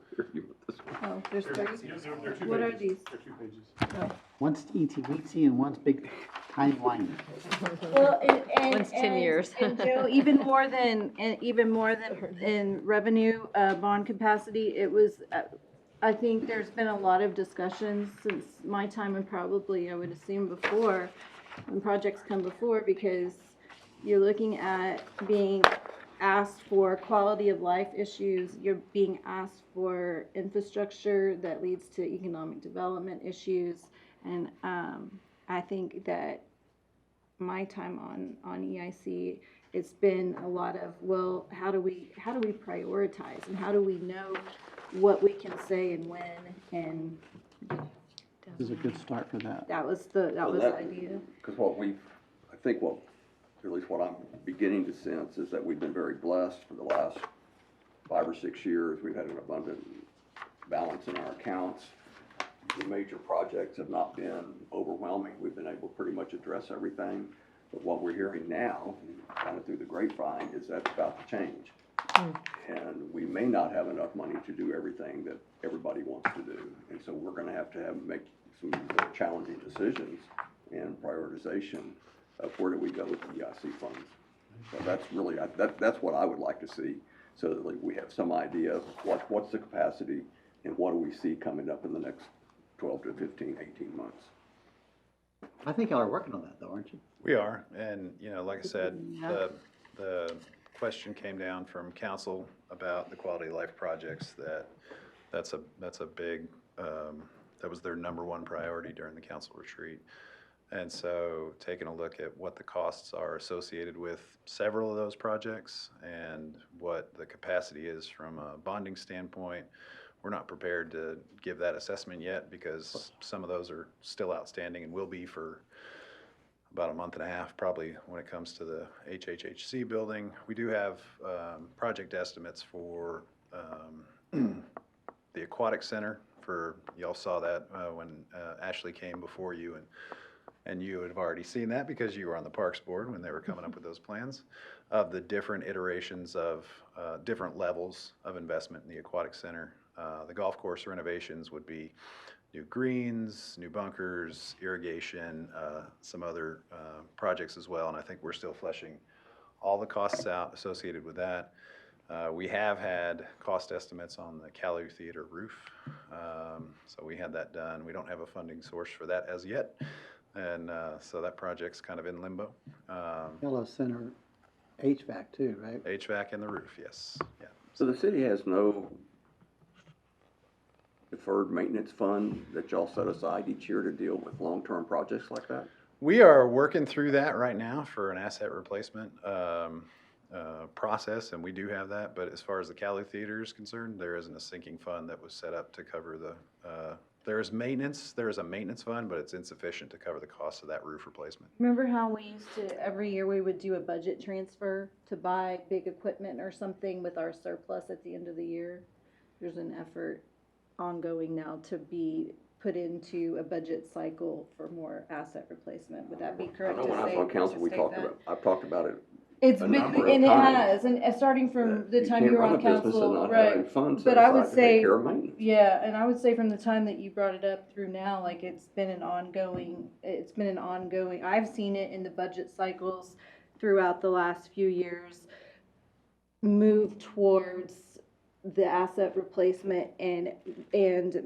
Oh, there's 30. They're two What are pages. these? They're 2 pages. One's teensy weensy and one's big, tiny whiny. Well, and One's 10 years. And Joe, even more than in revenue, bond capacity, it was, I think there's been a lot of discussions since my time, and probably, I would assume before, when projects come before, because you're looking at being asked for quality of life issues, you're being asked for infrastructure that leads to economic development issues, and I think that my time on EIC, it's been a lot of, well, how do we prioritize, and how do we know what we can say and when, and This is a good start for that. that was the idea. Because at least what I'm beginning to sense is that we've been very blessed for the last 5 or 6 years. We've had an abundant balance in our accounts. The major projects have not been overwhelming. We've been able to pretty much address everything. But what we're hearing now, kind of through the grapevine, is that's about to change. And we may not have enough money to do everything that everybody wants to do. And so we're gonna have to make some more challenging decisions and prioritization of where do we go with the EIC funds. So that's really, that's what I would like to see, so that like, we have some idea of what's the capacity and what do we see coming up in the next 12 to 15, 18 months. I think y'all are working on that though, aren't you? We are, and, you know, like I said, the question came down from council about the quality of life projects, that's a big, that was their number one priority during the council retreat. And so taking a look at what the costs are associated with several of those projects and what the capacity is from a bonding standpoint, we're not prepared to give that assessment yet because some of those are still outstanding and will be for about a month and a half, probably, when it comes to the HHHC building. We do have project estimates for the aquatic center. Y'all saw that when Ashley came before you, and you have already seen that because you were on the Parks Board when they were coming up with those plans of the different iterations of different levels of investment in the aquatic center. The golf course renovations would be new greens, new bunkers, irrigation, some other projects as well, and I think we're still fleshing all the costs out associated with that. We have had cost estimates on the Calu Theater roof, so we had that done. We don't have a funding source for that as yet, and so that project's kind of in limbo. Yellow Center HVAC too, right? HVAC and the roof, yes. Yeah. So the city has no deferred maintenance fund that y'all set aside each year to deal with long-term projects like that? We are working through that right now for an asset replacement process, and we do have that. But as far as the Calu Theater is concerned, there isn't a sinking fund that was set up to cover the. There is maintenance. There is a maintenance fund, but it's insufficient to cover the cost of that roof replacement. Remember how we used to, every year we would do a budget transfer to buy big equipment or something with our surplus at the end of the year? There's an effort ongoing now to be put into a budget cycle for more asset replacement. Would that be I correct know to when I was say? on council, we to talked state that? about, I've talked about it. It's a been, number of and it times. has, and starting from the time you were on can't run a business and council, not having right? funds set But I would aside to take say, care of maintenance. yeah, and I would say from the time that you brought it up through now, like it's been an ongoing, I've seen it in the budget cycles throughout the last few years, move towards the asset replacement and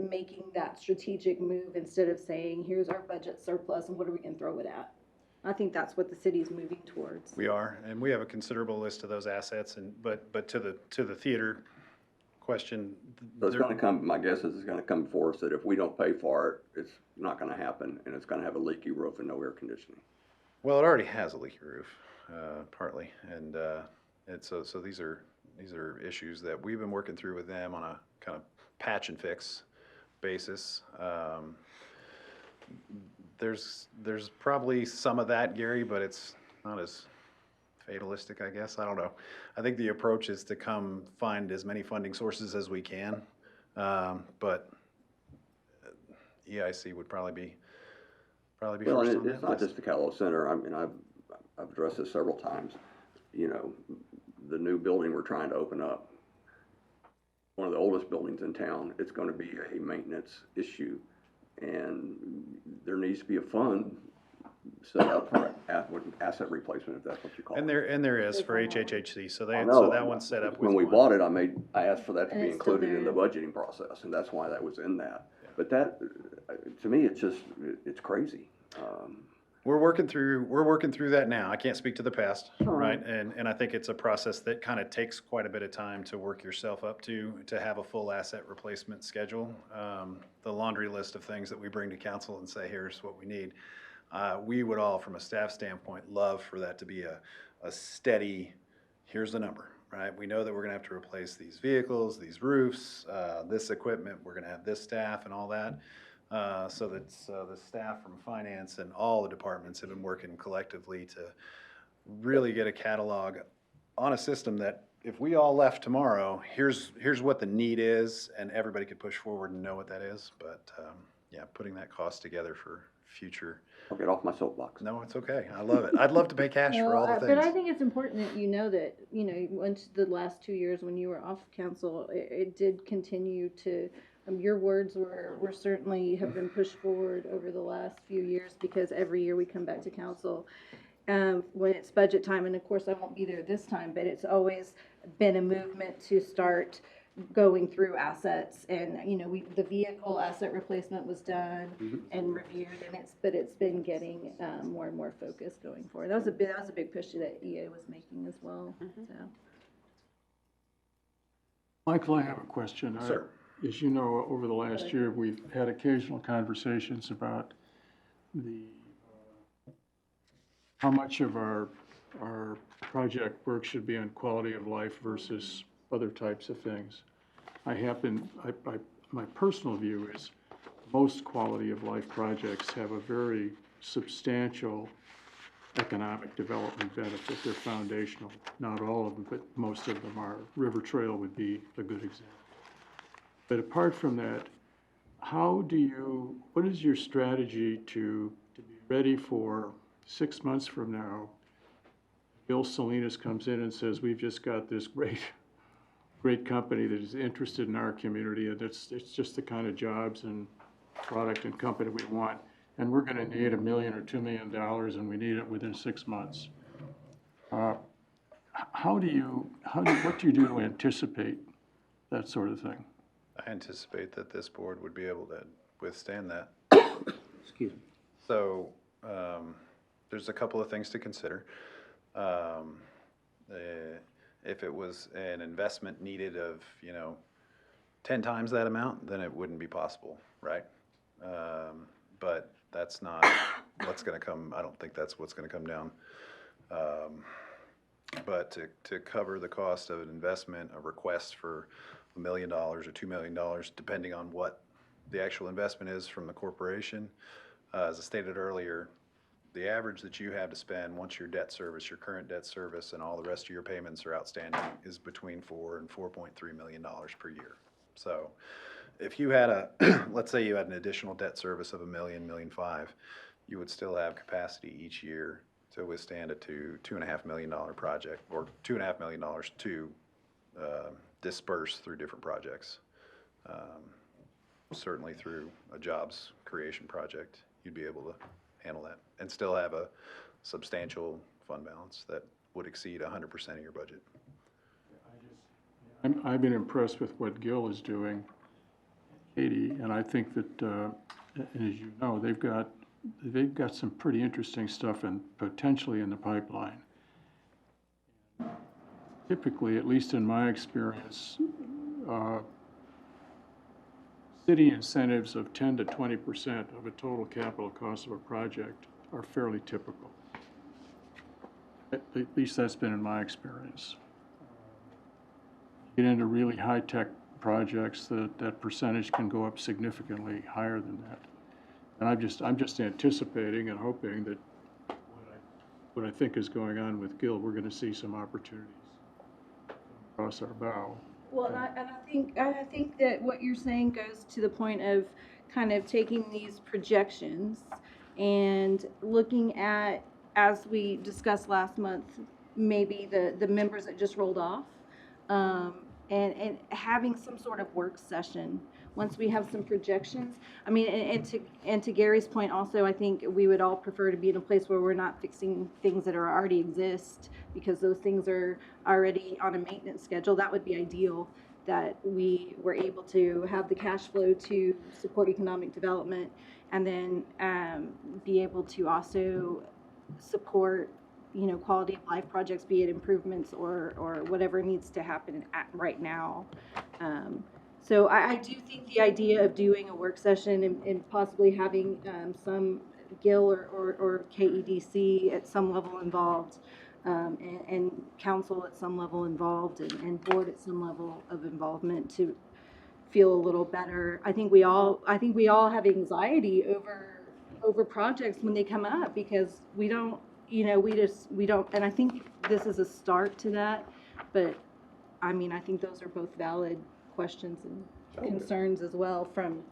making that strategic move instead of saying, here's our budget surplus and what are we gonna throw it at? I think that's what the city's moving towards. We are, and we have a considerable list of those assets. But to the theater question, So it's gonna come, my guess is it's gonna come before us that if we don't pay for it, it's not gonna happen, and it's gonna have a leaky roof and no air conditioning. well, it already has a leaky roof, partly, and so these are issues that we've been working through with them on a kind of patch and fix basis. There's probably some of that, Gary, but it's not as fatalistic, I guess. I don't know. I think the approach is to come find as many funding sources as we can, but EIC would probably be Well, first and on it's that not list. just the Calo Center, I mean, I've addressed this several times, you know, the new building we're trying to open up, one of the oldest buildings in town, it's gonna be a maintenance issue. And there needs to be a fund set up for asset replacement, if that's what you call it. And there is for HHHC, so I so know. that one's set up with When we one. bought it, I asked for that to And be it's still included in the there. budgeting process, and that's why that was in that. But that, to me, it's crazy. We're working through that now. I can't speak to the past, right? And I think it's a process that kind of takes quite a bit of time to work yourself up to have a full asset replacement schedule. The laundry list of things that we bring to council and say, here's what we need. We would all, from a staff standpoint, love for that to be a steady, here's the number. right? We know that we're gonna have to replace these vehicles, these roofs, this equipment, we're gonna have this staff and all that. So the staff from finance and all the departments have been working collectively to really get a catalog on a system that if we all left tomorrow, here's what the need is, and everybody could push forward and know what that is. But, yeah, putting that cost together for future, I'll get off my soapbox. no, it's okay. I love it. I'd love to pay cash for all the But I things. think it's important that you know that, you know, once the last 2 years when you were off council, it did continue to, your words were certainly have been pushed forward over the last few years, because every year we come back to council when it's budget time, and of course I won't be there this time, but it's always been a movement to start going through assets, and, you know, the vehicle asset replacement was done and reviewed, and it's been getting more and more focused going forward. That was a big push that EA was making as well, so. Michael, I have a question. Sir. As you know, over the last year, we've had occasional conversations about how much of our project work should be on quality of life versus other types of things. My personal view is most quality of life projects have a very substantial economic development benefit. They're foundational. Not all of them, but most of them are. River Trail would be a good example. But apart from that, what is your strategy to be ready for 6 months from now? Bill Salinas comes in and says, we've just got this great company that is interested in our community, and it's just the kind of jobs and product and company we want. And we're gonna need $1 million or $2 million, and we need it within 6 months. What do you do to anticipate that sort of thing? I anticipate that this board would be able to withstand that. Excuse me. So, there's a couple of things to consider. If it was an investment needed of, 10 times that amount, then it wouldn't be possible, right? But that's not what's gonna come, I don't think that's what's gonna come down. But to cover the cost of an investment, a request for $1 million or $2 million, depending on what the actual investment is from the corporation, as I stated earlier, the average that you have to spend once your debt service, your current debt service, and all the rest of your payments are outstanding is between $4 and $4.3 million per year. So if you had let's say you had an additional debt service of $1 million, $1.5 million, you would still have capacity each year to withstand a $2.5 million project, or $2.5 million to disperse through different projects. Certainly through a jobs creation project, you'd be able to handle that and still have a substantial fund balance that would exceed 100% of your budget. I've been impressed with what Gil is doing, Katie, and I think that, and as you know, they've got some pretty interesting stuff and potentially in the pipeline. Typically, at least in my experience, city incentives of 10 to 20% of a total capital cost of a project are fairly typical. At least that's been in my experience. Get into really high-tech projects, that percentage can go up significantly higher than that. And I'm just anticipating and hoping that what I think is going on with Gil, we're going to see some opportunities across our bow. Well, and I think that what you're saying goes to the point of kind of taking these projections and looking at, as we discussed last month, maybe the members that just rolled off, and having some sort of work session once we have some projections. I mean, and to Gary's point also, I think we would all prefer to be in a place where we're not fixing things that are already exist, because those things are already on a maintenance schedule. That would be ideal, that we were able to have the cash flow to support economic development, and then be able to also support, quality of life projects, be it improvements or whatever needs to happen right now. So I do think the idea of doing a work session and possibly having some Gil or KEDC at some level involved and council at some level involved and board at some level of involvement to feel a little better. I think we all have anxiety over projects when they come up because we don't, we don't, and I think this is a start to that, but I mean, I think those are both valid questions and concerns as well from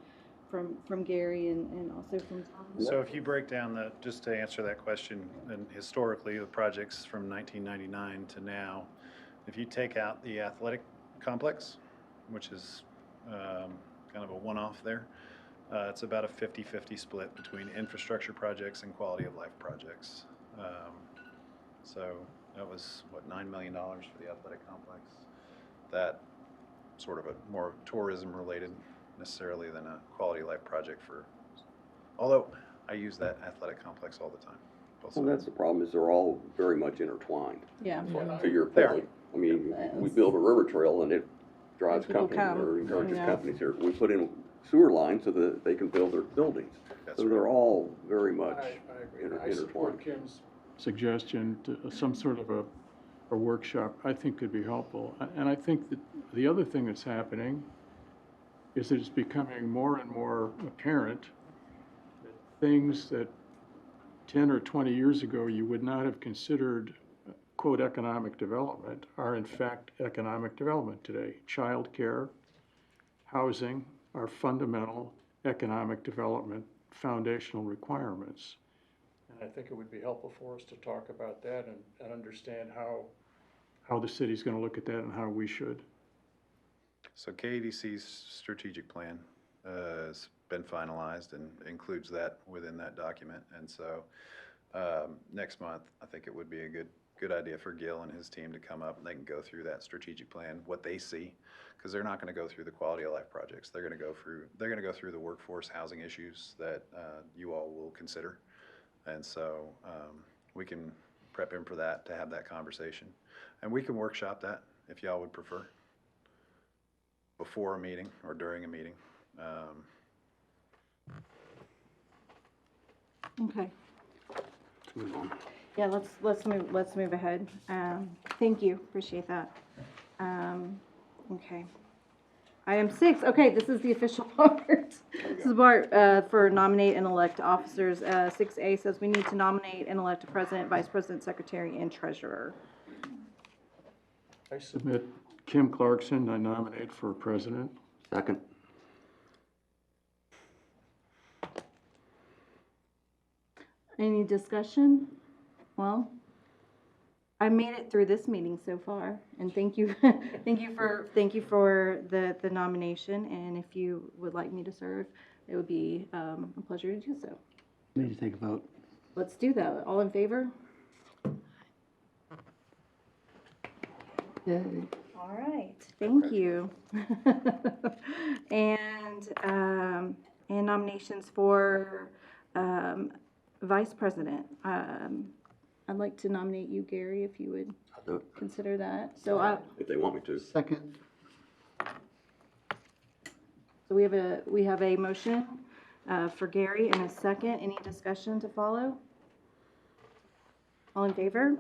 Gary and also from Tom. So if you break down just to answer that question, and historically, the projects from 1999 to now, if you take out the athletic complex, which is kind of a one-off there, it's about a 50-50 split between infrastructure projects and quality of life projects. So that was, what, $9 million for the athletic complex? That sort of a more tourism related necessarily than a quality of life project although I use that athletic complex all the time. Well, that's the problem, is they're all very much intertwined. Yeah. To your They are. point, I mean, we build a river trail and it drives People companies come, or encourages yeah. companies here. We put in sewer lines so that they can build their buildings. That's So right. they're all very much I agree. I support intertwined. Kim's suggestion to some sort of a workshop, I think could be helpful. And I think that the other thing that's happening is that it's becoming more and more apparent that things that 10 or 20 years ago you would not have considered, quote, economic development are in fact economic development today. Childcare, housing are fundamental economic development foundational requirements. And I think it would be helpful for us to talk about that and understand how the city's gonna look at that and how we should. So KEDC's strategic plan has been finalized and includes that within that document. And so next month, I think it would be a good idea for Gil and his team to come up and they can go through that strategic plan, what they see, because they're not going to go through the quality of life projects. They're going to go through the workforce housing issues that you all will consider. And so we can prep him for that, to have that conversation. And we can workshop that if y'all would prefer, before a meeting or during a meeting. Okay. Let's move on. Yeah, let's move ahead. Thank you, appreciate that. Okay. Item 6, okay, this is the official part. This is the part for nominate and elect officers. 6A says we need to nominate and elect a president, vice president, secretary, and treasurer. I submit Kim Clarkson, I nominate for president. Second. Any discussion? Well, I made it through this meeting so far, and thank you, thank you for the nomination. And if you would like me to serve, it would be a pleasure to do so. Need to take a vote. Let's do that. All in favor? Yay. All right, thank you. And nominations for vice president. I'd like to nominate you, Gary, if you would I'll do it, consider that. So if they want me to. Second. so we have a motion for Gary and a second. Any discussion to follow? All in favor?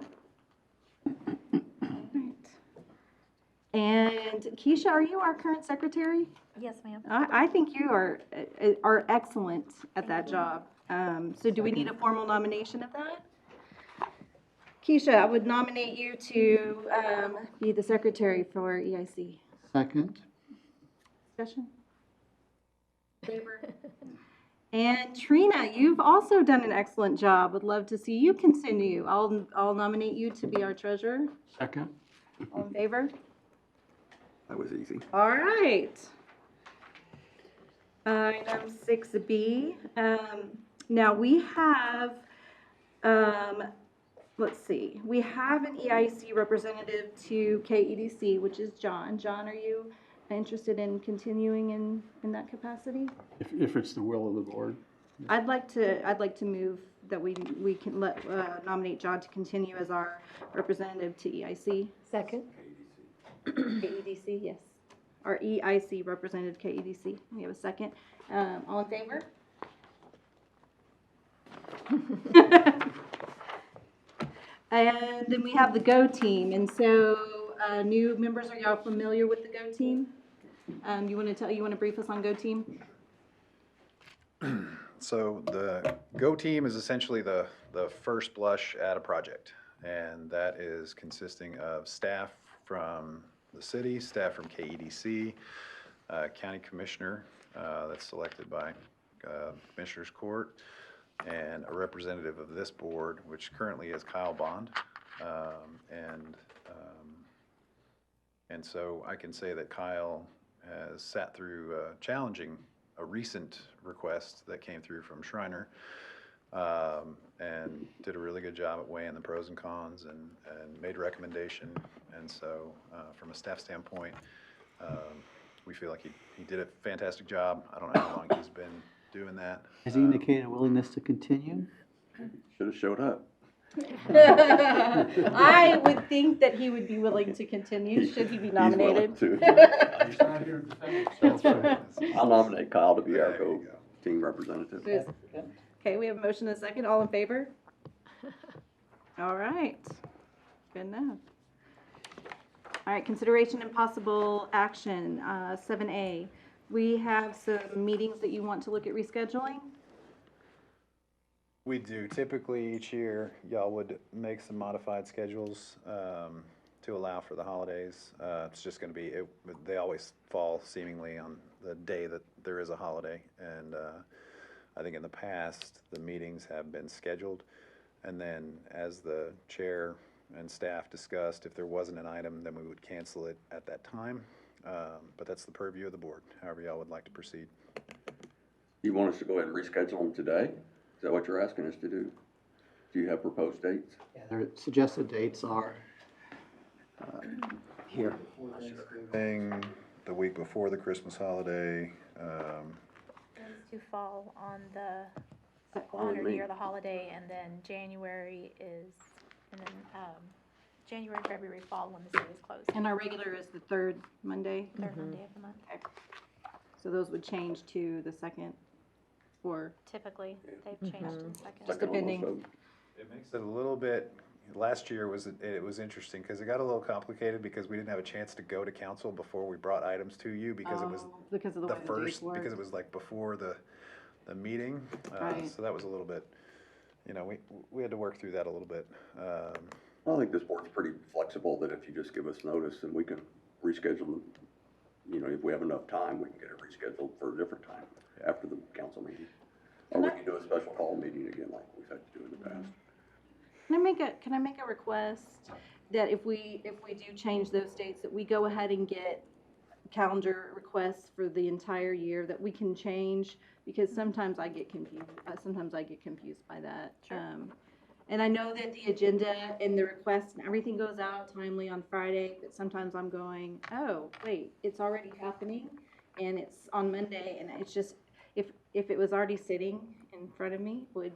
All right. And Keisha, are you our current secretary? Yes, ma'am. I think you are excellent at that job. So do we need a formal nomination of that? Keisha, I would nominate you to be the secretary for EIC. Second. Discussion? Favor? And Trina, you've also done an excellent job. Would love to see you continue. I'll nominate you to be our treasurer. Second. All in favor? That was easy. All right. Item 6B. Now we have, let's see, we have an EIC representative to KEDC, which is John. John, are you interested in continuing in that capacity? If it's the will of the board. I'd like to move that we can nominate John to continue as our representative to EIC. Second? KEDC, yes. Our EIC representative, KEDC. We have a second. All in favor? And then we have the Go Team, and so, new members, are y'all familiar with the Go Team? You wanna brief us on Go Team? So the Go Team is essentially the first blush at a project. And that is consisting of staff from the city, staff from KEDC, county commissioner, that's selected by Commissioners Court, and a representative of this board, which currently is Kyle Bond. And so I can say that Kyle has sat through challenging a recent request that came through from Shriner, and did a really good job at weighing the pros and cons and made a recommendation. And so, from a staff standpoint, we feel like he did a fantastic job. I don't know how long he's been doing that. Has he indicated a willingness to continue? Should have showed up. I would think that he would be willing to continue, should he be nominated. He's willing That's right. to. I'll nominate Kyle to be our There you Go go. Team representative. Okay, we have a motion and a second, all in favor? All right, good enough. All right, consideration and possible action, 7A. We have some meetings that you want to look at rescheduling. We do. Typically, each year, y'all would make some modified schedules to allow for the holidays. It's just going to be, they always fall seemingly on the day that there is a holiday. And I think in the past, the meetings have been scheduled. And then as the chair and staff discussed, if there wasn't an item, then we would cancel it at that time. But that's the purview of the board, however y'all would like to proceed. You want us to go ahead and reschedule them today? Is that what you're asking us to do? Do you have proposed dates? Their suggested dates are here. Thing the week before the Christmas holiday. To fall on the Fine honor with the me. year of the holiday, and then January is, and then January, February fall when the city is closed, And our regular is the third Monday, third Monday of the month. so those would change to the second, or, Typically, they've changed to the second. Second on those depending. votes. It makes it a little bit, last year it was interesting because it got a little complicated because we didn't have a chance to go to council before we brought items to you because it was because of the the way the dates first, work. because it was like before the meeting. Right. So that was a little bit, we had to work through that a little bit. I think this board's pretty flexible, that if you just give us notice, and we can reschedule them. If we have enough time, we can get it rescheduled for a different time after the council meeting. Or we can do a special call meeting again like we've had to do in the past. Can I make a request that if we do change those dates, that we go ahead and get calendar requests for the entire year that we can change? Because sometimes I get confused by that. And I know that the agenda and the request and everything goes out timely on Friday, but sometimes I'm going, oh, wait, it's already happening and it's on Monday, and it's just, if it was already sitting in front of me, would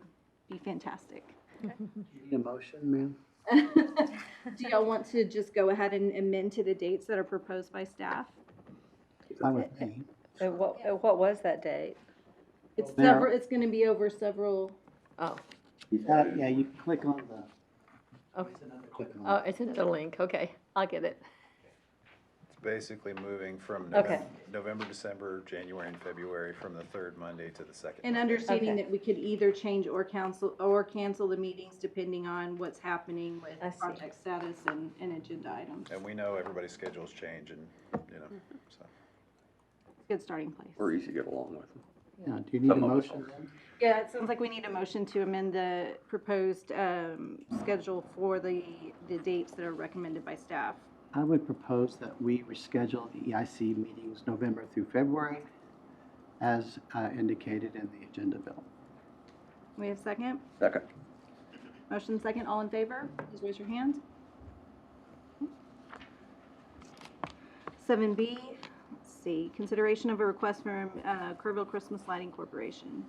be fantastic. Need a motion, ma'am? Do y'all want to just go ahead and amend to the dates that are proposed by staff? Fine with me. What was that date? It's There- several, it's gonna be over several, Oh, Yeah, you can click on the. Okay. It's another click on oh, it's another link, okay, I'll get it. It's basically moving from Okay. November, December, January, and February from the third Monday to the second. and Monday. understanding Okay. that we could either change or cancel the meetings depending on what's happening with I see. project status and agenda items. And we know everybody's schedules change and, so. Good starting place. We're easy to get along with. Yeah, do you need a Some of us motion are. then? Yeah, it sounds like we need a motion to amend the proposed schedule for the dates that are recommended by staff. I would propose that we reschedule the EIC meetings November through February as indicated in the agenda bill. We have a second? Second. Motion second, all in favor, please raise your hand. 7B, let's see, consideration of a request from Kerrville Christmas Lighting Corporation.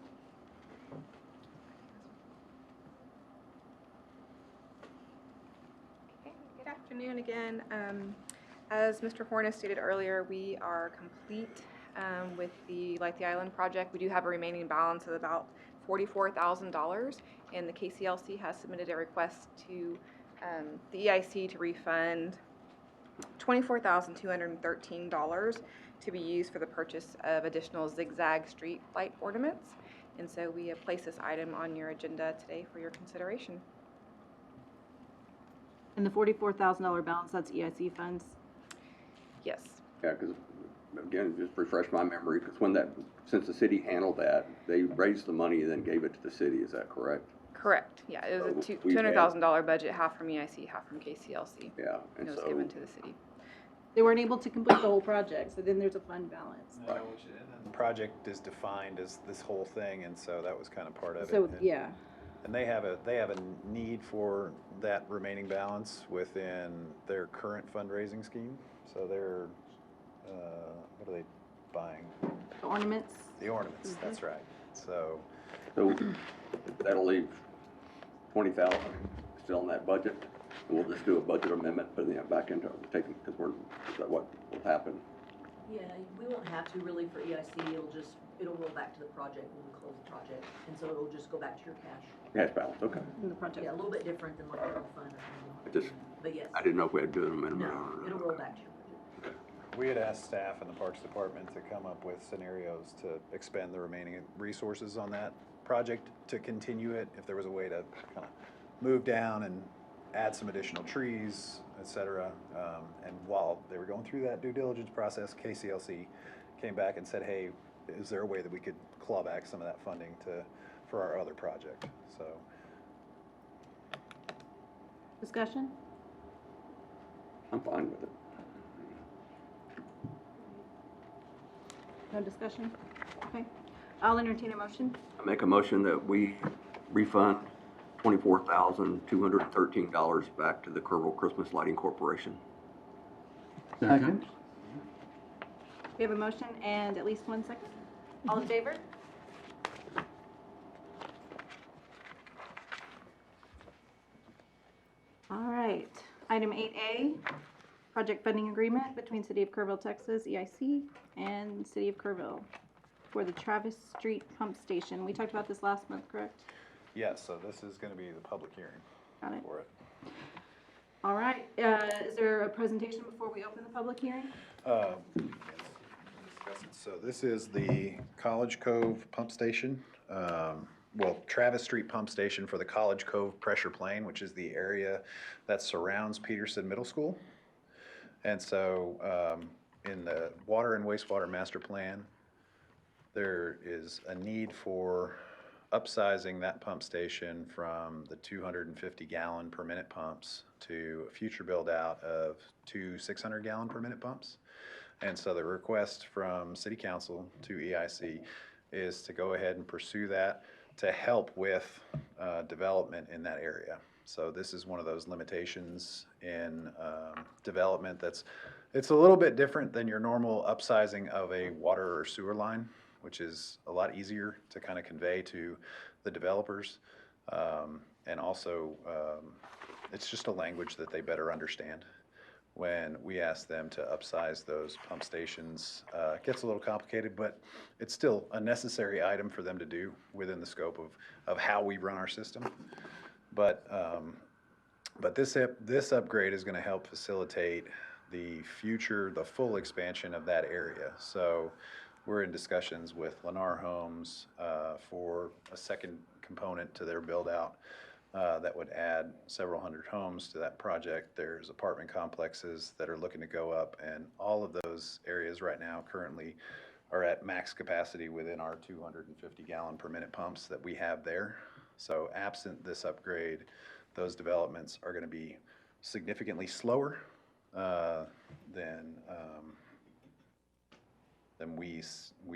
Okay, good afternoon again. As Mr. Hornis stated earlier, we are complete with the Light the Island project. We do have a remaining balance of about $44,000, and the KCLC has submitted a request to the EIC to refund $24,213 to be used for the purchase of additional zigzag street light ornaments. And so we have placed this item on your agenda today for your consideration. And the $44,000 balance, that's EIC funds? Yes. Yeah, because, again, just refresh my memory, because since the city handled that, they raised the money and then gave it to the city, is that correct? Correct. Yeah, it was a So we've had- $200,000 budget, half from EIC, half from KCLC. Yeah, And and it was so, given to the city. They weren't able to complete the whole project, so then there's a fund balance. The project is defined as this whole thing, and so that was kind of part of it. So, And- yeah, And they have a need for that remaining balance within their current fundraising scheme. So they're, what are they buying? the ornaments. The ornaments, that's right. So, that'll leave 20,000 still in that budget. And we'll just do a budget amendment, putting it back into, taking, because is that what will happen? Yeah, we won't have to really for EIC, it'll roll back to the project when we close the project, and so it'll just go back to your cash. Cash balance, okay. In the project. Yeah, a little bit different than like general fund or I something. just, But yes, I didn't know if we had to do an amendment no, or not. it'll roll back to your budget. we had asked staff in the Parks Department to come up with scenarios to expend the remaining resources on that project to continue it, if there was a way to kind of move down and add some additional trees, et cetera. And while they were going through that due diligence process, KCLC came back and said, hey, is there a way that we could claw back some of that funding for our other project? So, Discussion? I'm fine with it. No discussion? Okay. I'll entertain a motion. I make a motion that we refund $24,213 back to the Kerrville Christmas Lighting Corporation. Second? We have a motion and at least 1 second. All in favor? All right. Item 8A, project funding agreement between City of Kerrville, Texas, EIC, and City of Kerrville for the Travis Street Pump Station. We talked about this last month, correct? yes, so this is going to be the public hearing Got it. for it. All right. Is there a presentation before we open the public hearing? Yes, discuss it. So this is the College Cove Pump Station. Travis Street Pump Station for the College Cove Pressure Plane, which is the area that surrounds Peterson Middle School. And so in the Water and Wastewater Master Plan, there is a need for upsizing that pump station from the 250 gallon per minute pumps to a future build out of 2 600 gallon per minute pumps. And so the request from City Council to EIC is to go ahead and pursue that to help with development in that area. So this is one of those limitations in development it's a little bit different than your normal upsizing of a water or sewer line, which is a lot easier to kind of convey to the developers. And also, it's just a language that they better understand. When we ask them to upsize those pump stations, it gets a little complicated, but it's still a necessary item for them to do within the scope of how we run our system. But this upgrade is going to help facilitate the full expansion of that area. So we're in discussions with Lennar Homes for a second component to their build out that would add several hundred homes to that project. There's apartment complexes that are looking to go up, and all of those areas right now currently are at max capacity within our 250 gallon per minute pumps that we have there. So absent this upgrade, those developments are going to be significantly slower than we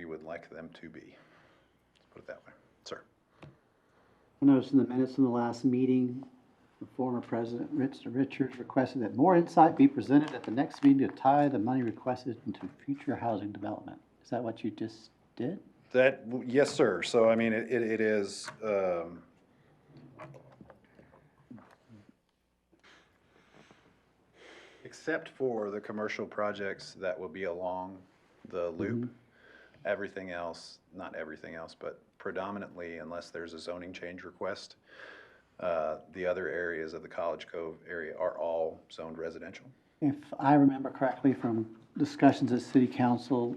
would like them to be. Let's put it that way. Sir. I noticed in the minutes from the last meeting, the former president, Richards, requested that more insight be presented at the next meeting to tie the money requested into future housing development. Is that what you just did? Yes, sir. So, I mean, it is, except for the commercial projects that will be along the loop, everything else, not everything else, but predominantly, unless there's a zoning change request, The other areas of the College Cove area are all zoned residential. If I remember correctly from discussions at city council,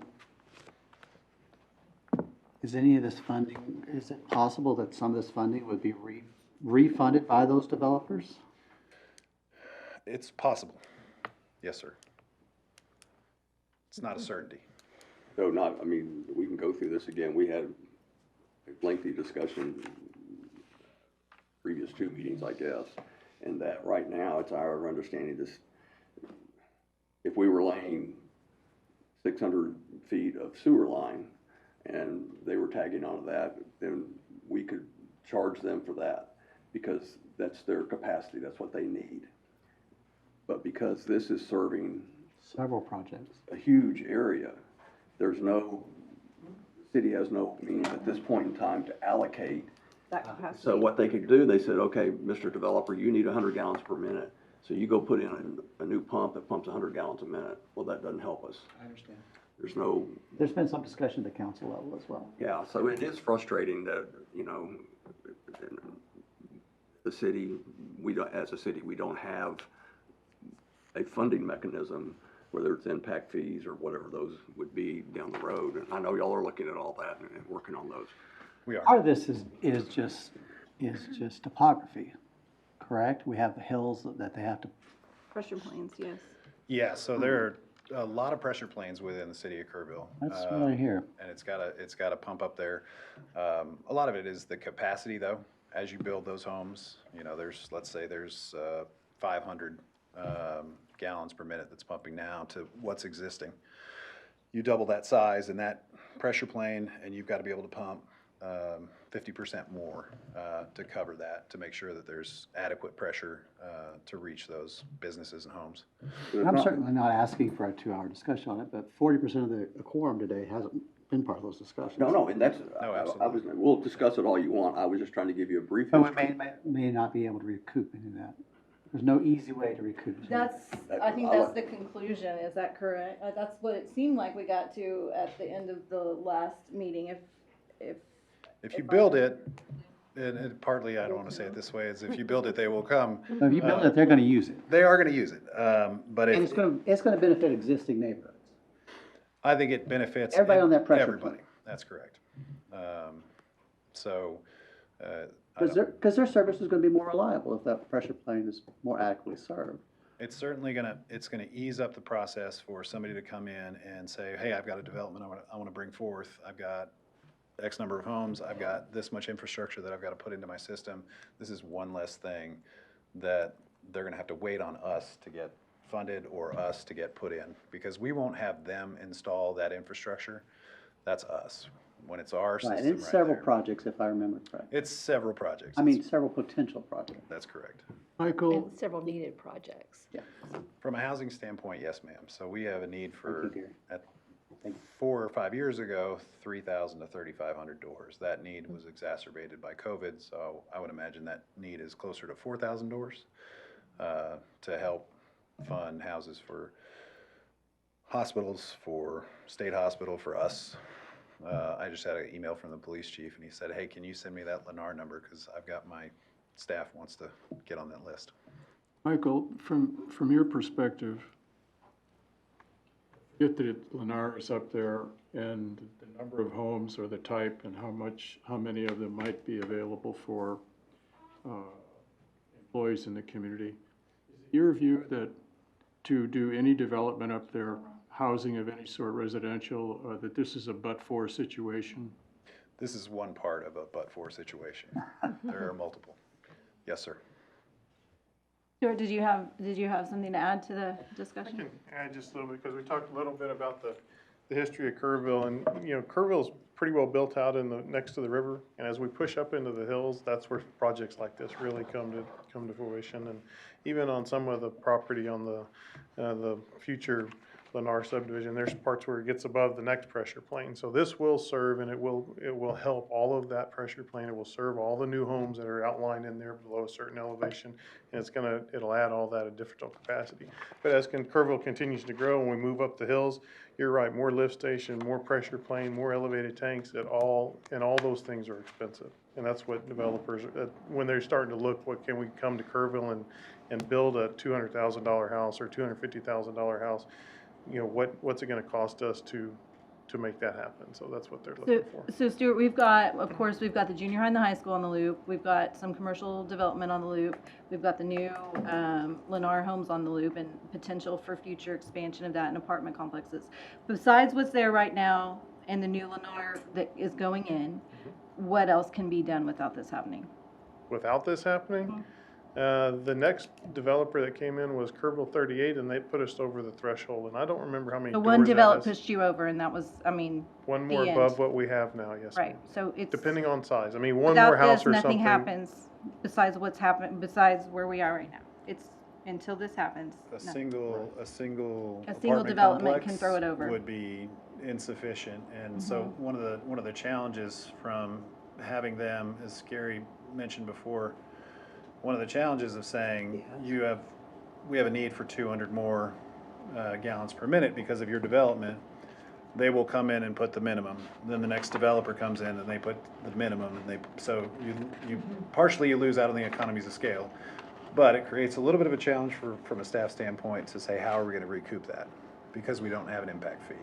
is any of this funding, is it possible that some of this funding would be refunded by those developers? It's possible. Yes, sir. It's not a certainty. So I mean, we can go through this again. We had a lengthy discussion previous 2 meetings, I guess, and that right now, it's our understanding this, if we were laying 600 feet of sewer line and they were tagging onto that, then we could charge them for that because that's their capacity, that's what they need. But because this is serving Several projects. a huge area, there's no, city has no means at this point in time to allocate. That capacity. So what they could do, they said, okay, Mr. Developer, you need 100 gallons per minute. So you go put in a new pump that pumps 100 gallons a minute. Well, that doesn't help us. I understand. There's no, There's been some discussion at the council level as well. yeah, so it is frustrating that, you know, the city, as a city, we don't have a funding mechanism, whether it's impact fees or whatever those would be down the road. And I know y'all are looking at all that and working on those. We are. Part of this is just topography, correct? We have the hills that they have to, Pressure planes, yes. Yeah, so there are a lot of pressure planes within the city of Kerrville. that's what I hear. And it's gotta pump up there. A lot of it is the capacity though, as you build those homes, you know, let's say there's 500 gallons per minute that's pumping now to what's existing. You double that size and that pressure plane, and you've gotta be able to pump 50% more to cover that, to make sure that there's adequate pressure to reach those businesses and homes. I'm certainly not asking for a 2-hour discussion on it, but 40% of the quorum today hasn't been part of those discussions. No, and that's, No, I was, we'll discuss it all you want. I was just trying to give you a brief So we history. may not be able to recoup any of that. There's no easy way to recoup. I think that's the conclusion, is that correct? That's what it seemed like we got to at the end of the last meeting, If you build it, and partly, I don't want to say it this way, is if you build it, they will come. So if you build it, they're gonna use it. They are going to use it, but And it's gonna benefit existing neighborhoods. I think it benefits Everybody on that pressure everybody. plane. That's correct. So, I Because their service is gonna be more reliable if that pressure plane is more adequately served. it's certainly it's gonna ease up the process for somebody to come in and say, hey, I've got a development I want to bring forth. I've got X number of homes. I've got this much infrastructure that I've got to put into my system. This is one less thing that they're gonna have to wait on us to get funded or us to get put in, because we won't have them install that infrastructure. That's us. When it's our system Right, right and it's several there. projects, if I remember correctly. It's several projects. I mean, several potential projects. That's correct. Michael, And several needed projects. Yeah. From a housing standpoint, yes, ma'am. So we have a need for, Thank you, Gary. at Thank you. 4 or 5 years ago, 3,000 to 3,500 doors. That need was exacerbated by COVID, so I would imagine that need is closer to 4,000 doors to help fund houses for hospitals, for state hospital, for us. I just had an email from the police chief, and he said, hey, can you send me that Lennar number, because I've got my staff wants to get on that list. Michael, from your perspective, get that Lennar is up there and the number of homes or the type and how many of them might be available for employees in the community. Is it your view that to do any development up there, housing of any sort, residential, that this is a but-for situation? This is one part of a but-for situation. There are multiple. Yes, sir. Stuart, did you have something to add to the I discussion? can add just a little bit, because we talked a little bit about the history of Kerrville, and, you know, Kerrville's pretty well built out next to the river, and as we push up into the hills, that's where projects like this really come to fruition, and even on some of the property on the future Lennar subdivision, there's parts where it gets above the next pressure plane. So this will serve and it will help all of that pressure plane. It will serve all the new homes that are outlined in there below a certain elevation. And it'll add all that at different capacity. But as Kerrville continues to grow and we move up the hills, you're right, more lift station, more pressure plane, more elevated tanks and all those things are expensive. And that's what developers, when they're starting to look, what can we come to Kerrville and build a $200,000 house or $250,000 house? You know, what's it gonna cost us to make that happen? So that's what they're looking for. So Stuart, we've got the junior high and the high school on the loop. We've got some commercial development on the loop. We've got the new Lennar homes on the loop and potential for future expansion of that in apartment complexes. Besides what's there right now and the new Lennar that is going in, what else can be done without this happening? Without this happening, the next developer that came in was Kerrville 38, and they put us over the threshold, and I don't remember how many The doors one that developer is. pushed you over, and that was, I mean, One more the above end. what we have now, yes. Right, ma'am. so it's. Depending on size. I mean, one Without more house this, or nothing something. happens besides what's happened, besides where we are right now. It's, until this happens. A nothing. single A single apartment development can complex throw it over. would be insufficient. And so one of the challenges from having them, as Gary mentioned before, one of the challenges of saying we have a need for 200 more gallons per minute because of your development, they will come in and put the minimum. Then the next developer comes in and they put the minimum, and so you partially you lose out on the economies of scale. But it creates a little bit of a challenge from a staff standpoint to say, how are we going to recoup that? Because we don't have an impact fee.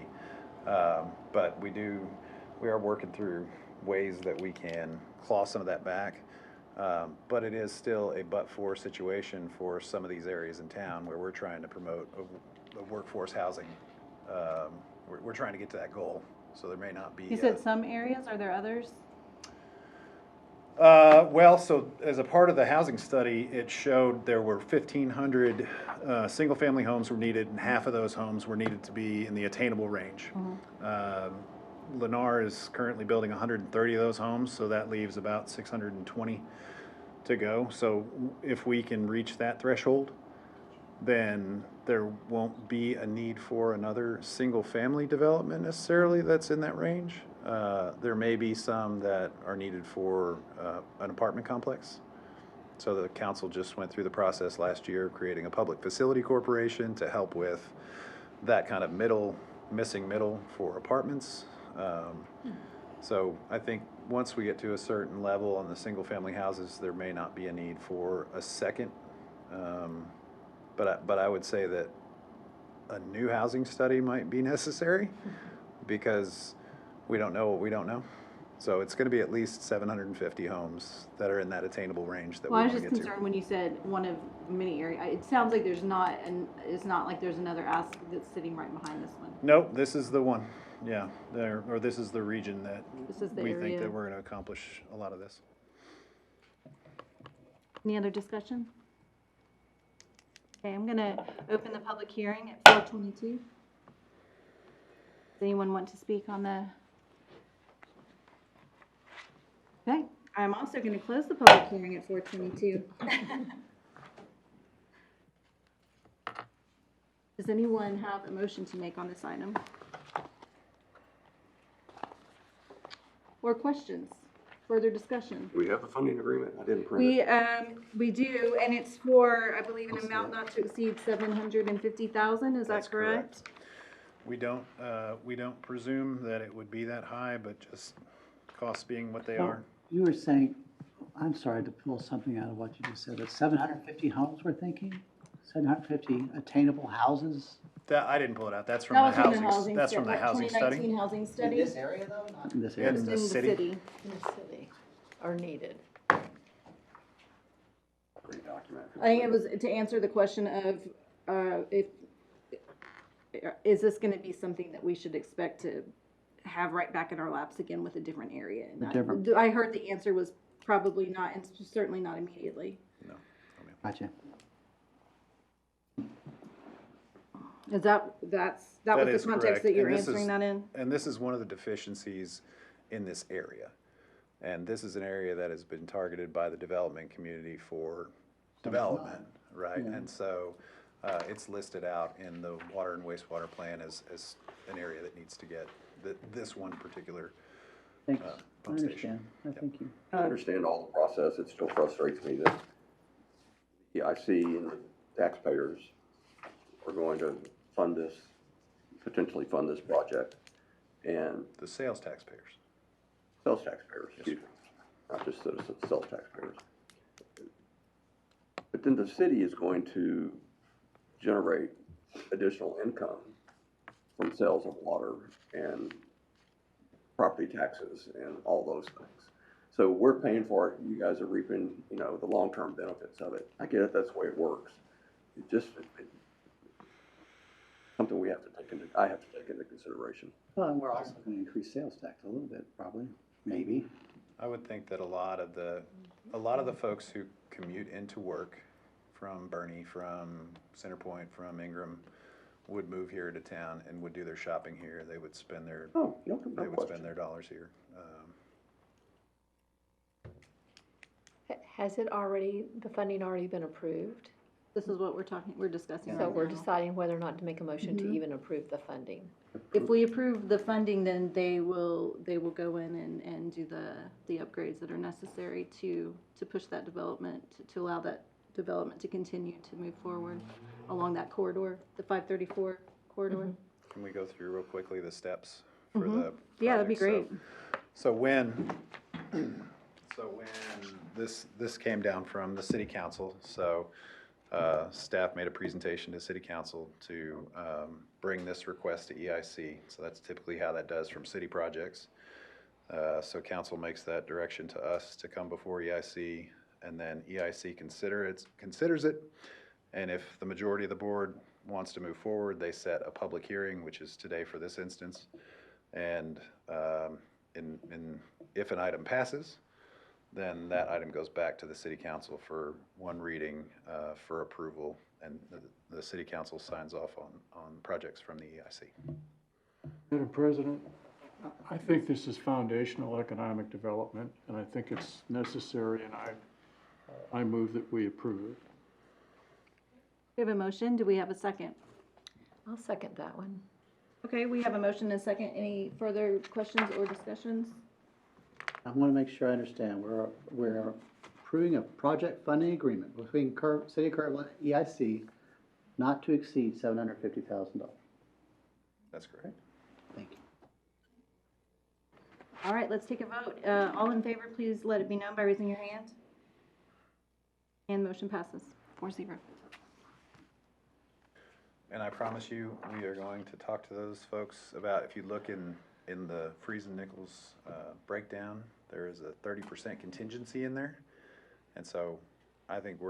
But we are working through ways that we can claw some of that back. But it is still a but-for situation for some of these areas in town where we're trying to promote a workforce housing. We're trying to get to that goal, so there may not be. You said some areas, are there others? Well, so as a part of the housing study, it showed there were 1,500 single-family homes were needed, and half of those homes were needed to be in the attainable range. Lennar is currently building 130 of those homes, so that leaves about 620 to go. So if we can reach that threshold, then there won't be a need for another single-family development necessarily that's in that range. There may be some that are needed for an apartment complex. So the council just went through the process last year, creating a public facility corporation to help with that kind of missing middle for apartments. So I think once we get to a certain level on the single-family houses, there may not be a need for a second. But I would say that a new housing study might be necessary because we don't know what we don't know. So it's going to be at least 750 homes that are in that attainable range that we Well, I want was to just get to. concerned when you said one of many areas. It sounds like there's not, and it's not like there's another ask that's sitting right behind this one. Nope, this is the one. Yeah, or this is the region that This is the we think area. that we're going to accomplish a lot of this. Any other discussion? Okay, I'm gonna open the public hearing at 4:22. Does anyone want to speak on the? Okay, I'm also gonna close the public hearing at 4:22. Does anyone have a motion to make on this item? Or questions, further discussion? Do we have the funding agreement? I didn't print it. We do, and it's for, I believe, an amount not to exceed 750,000, is that That's correct? We don't presume that it would be that high, but just costs being what they are. You were saying, I'm sorry to pull something out of what you just said, but 750 homes we're thinking? 750 attainable houses? That, I didn't pull it out. That's from That the was from the housing, that's from the housing 2019 study. housing In study. this area though, not in this In area? Just the in city. In the city are needed. Great document. I think it was to answer the question of, is this gonna be something that we should expect to have right back in our laps again with a different area? And A different- I heard the answer was probably not, and certainly not immediately. Gotcha. Is that was That the is context correct. that you're And this answering is- that in? And this is one of the deficiencies in this area. And this is an area that has been targeted by the development community for development, right? Yeah. And so It's listed out in the water and wastewater plan as an area that needs to get this one particular Thanks, I pump station. understand, thank you. I understand all the process. It still frustrates me that the EIC and the taxpayers are going to fund this, potentially fund this project, and The sales taxpayers. sales taxpayers, excuse me, not just citizens, sales taxpayers. But then the city is going to generate additional income from sales of water and property taxes and all those things. So we're paying for it, you guys are reaping, you know, the long-term benefits of it. I get it, that's the way it works. It just, something we have to take into, I have to take into consideration. Well, and we're also gonna increase sales tax a little bit, probably, maybe. I would think that a lot of the folks who commute into work from Bernie, from Centerpoint, from Ingram, would move here to town and would do their shopping here. They would spend their, Oh, no they would question. spend their dollars here. Has it already, the funding already been approved? This is what we're discussing So right we're now. deciding whether or not to make a motion to even approve the funding. If we approve the funding, then they will go in and do the upgrades that are necessary to push that development, to allow that development to continue to move forward along that corridor, the 534 corridor. Can we go through real quickly the steps for the Yeah, that'd be project? great. So when this came down from the city council, so staff made a presentation to city council to bring this request to EIC. So that's typically how that does from city projects. So council makes that direction to us to come before EIC, and then EIC considers it. And if the majority of the board wants to move forward, they set a public hearing, which is today for this instance. And if an item passes, then that item goes back to the city council for one reading for approval, and the city council signs off on projects from the EIC. Madam President, I think this is foundational economic development, and I think it's necessary, and I move that we approve it. We have a motion. Do we have a second? I'll second that one. Okay, we have a motion and a second. Any further questions or discussions? I wanna make sure I understand, we're approving a project funding agreement between City of Kirkland and EIC not to exceed $750,000. That's correct. Thank you. All right, let's take a vote. All in favor, please let it be known by raising your hand. And motion passes 4-0. And I promise you, we are going to talk to those folks about, if you look in the Freeze and Nichols breakdown, there is a 30% contingency in there. And so I think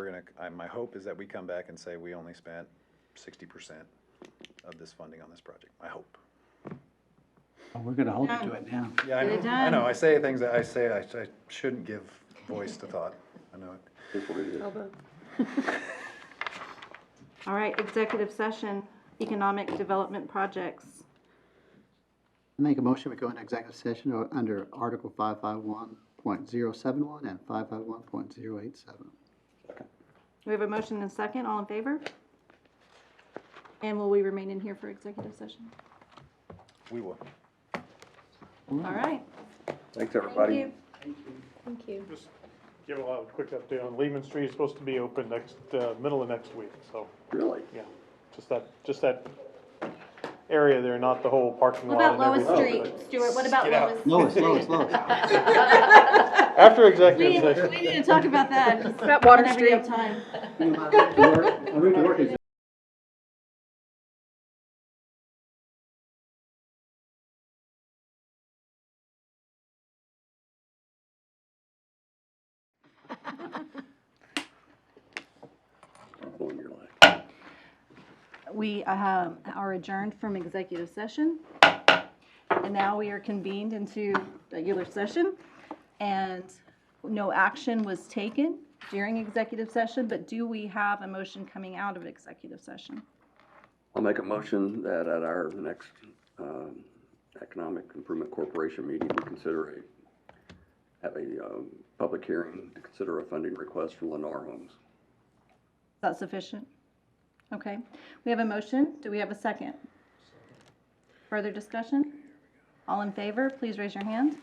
my hope is that we come back and say we only spent 60% of this funding on this project. I hope. Well, we're gonna hold you to it now. Yeah, Get it I know, done. I say things that I shouldn't give voice to thought. I know it. Here's what it is. All right, executive session, economic development projects. Make a motion, we go into executive session under Article 551.071 and 551.087. We have a motion and a second. All in favor? And will we remain in here for executive session? We will. All right. Thanks, everybody. Thank you. Thank you. Just give a quick update on Lehman Street. It's supposed to be open middle of next week, so, Really? yeah. Just that area there, not the whole parking What lot about and Lois everything. Street? Stuart, what about Get out. Lois? Lois. After We executive session. need to talk about that. just About Water whenever you have Street. time. I moved to work Pulling your leg. We are adjourned from executive session, and now we are convened into regular session, and no action was taken during executive session, but do we have a motion coming out of executive session? I'll make a motion that at our next Economic Improvement Corporation meeting, we have a public hearing to consider a funding request from Lennar Homes. Is that sufficient? Okay, we have a motion. Do we have a second? Further discussion? All in favor, please raise your hand.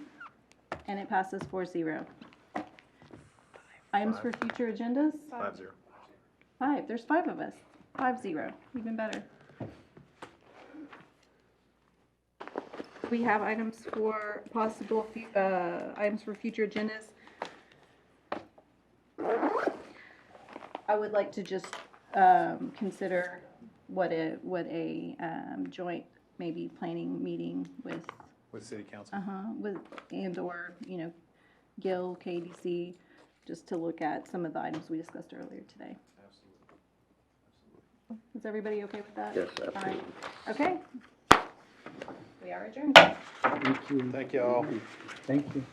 And it passes 4-0. Items for future agendas? 5-0. 5, there's 5 of us. 5-0, even better. We have items for possible, items for future agendas. I would like to just, consider what a joint, maybe planning meeting with, With city council. with, and/or, Gil, KDC, just to look at some of the items we discussed earlier today. Is everybody okay with that? Yes, Fine. absolutely. Okay. We are adjourned. Thank you. Thank you all. Thank you.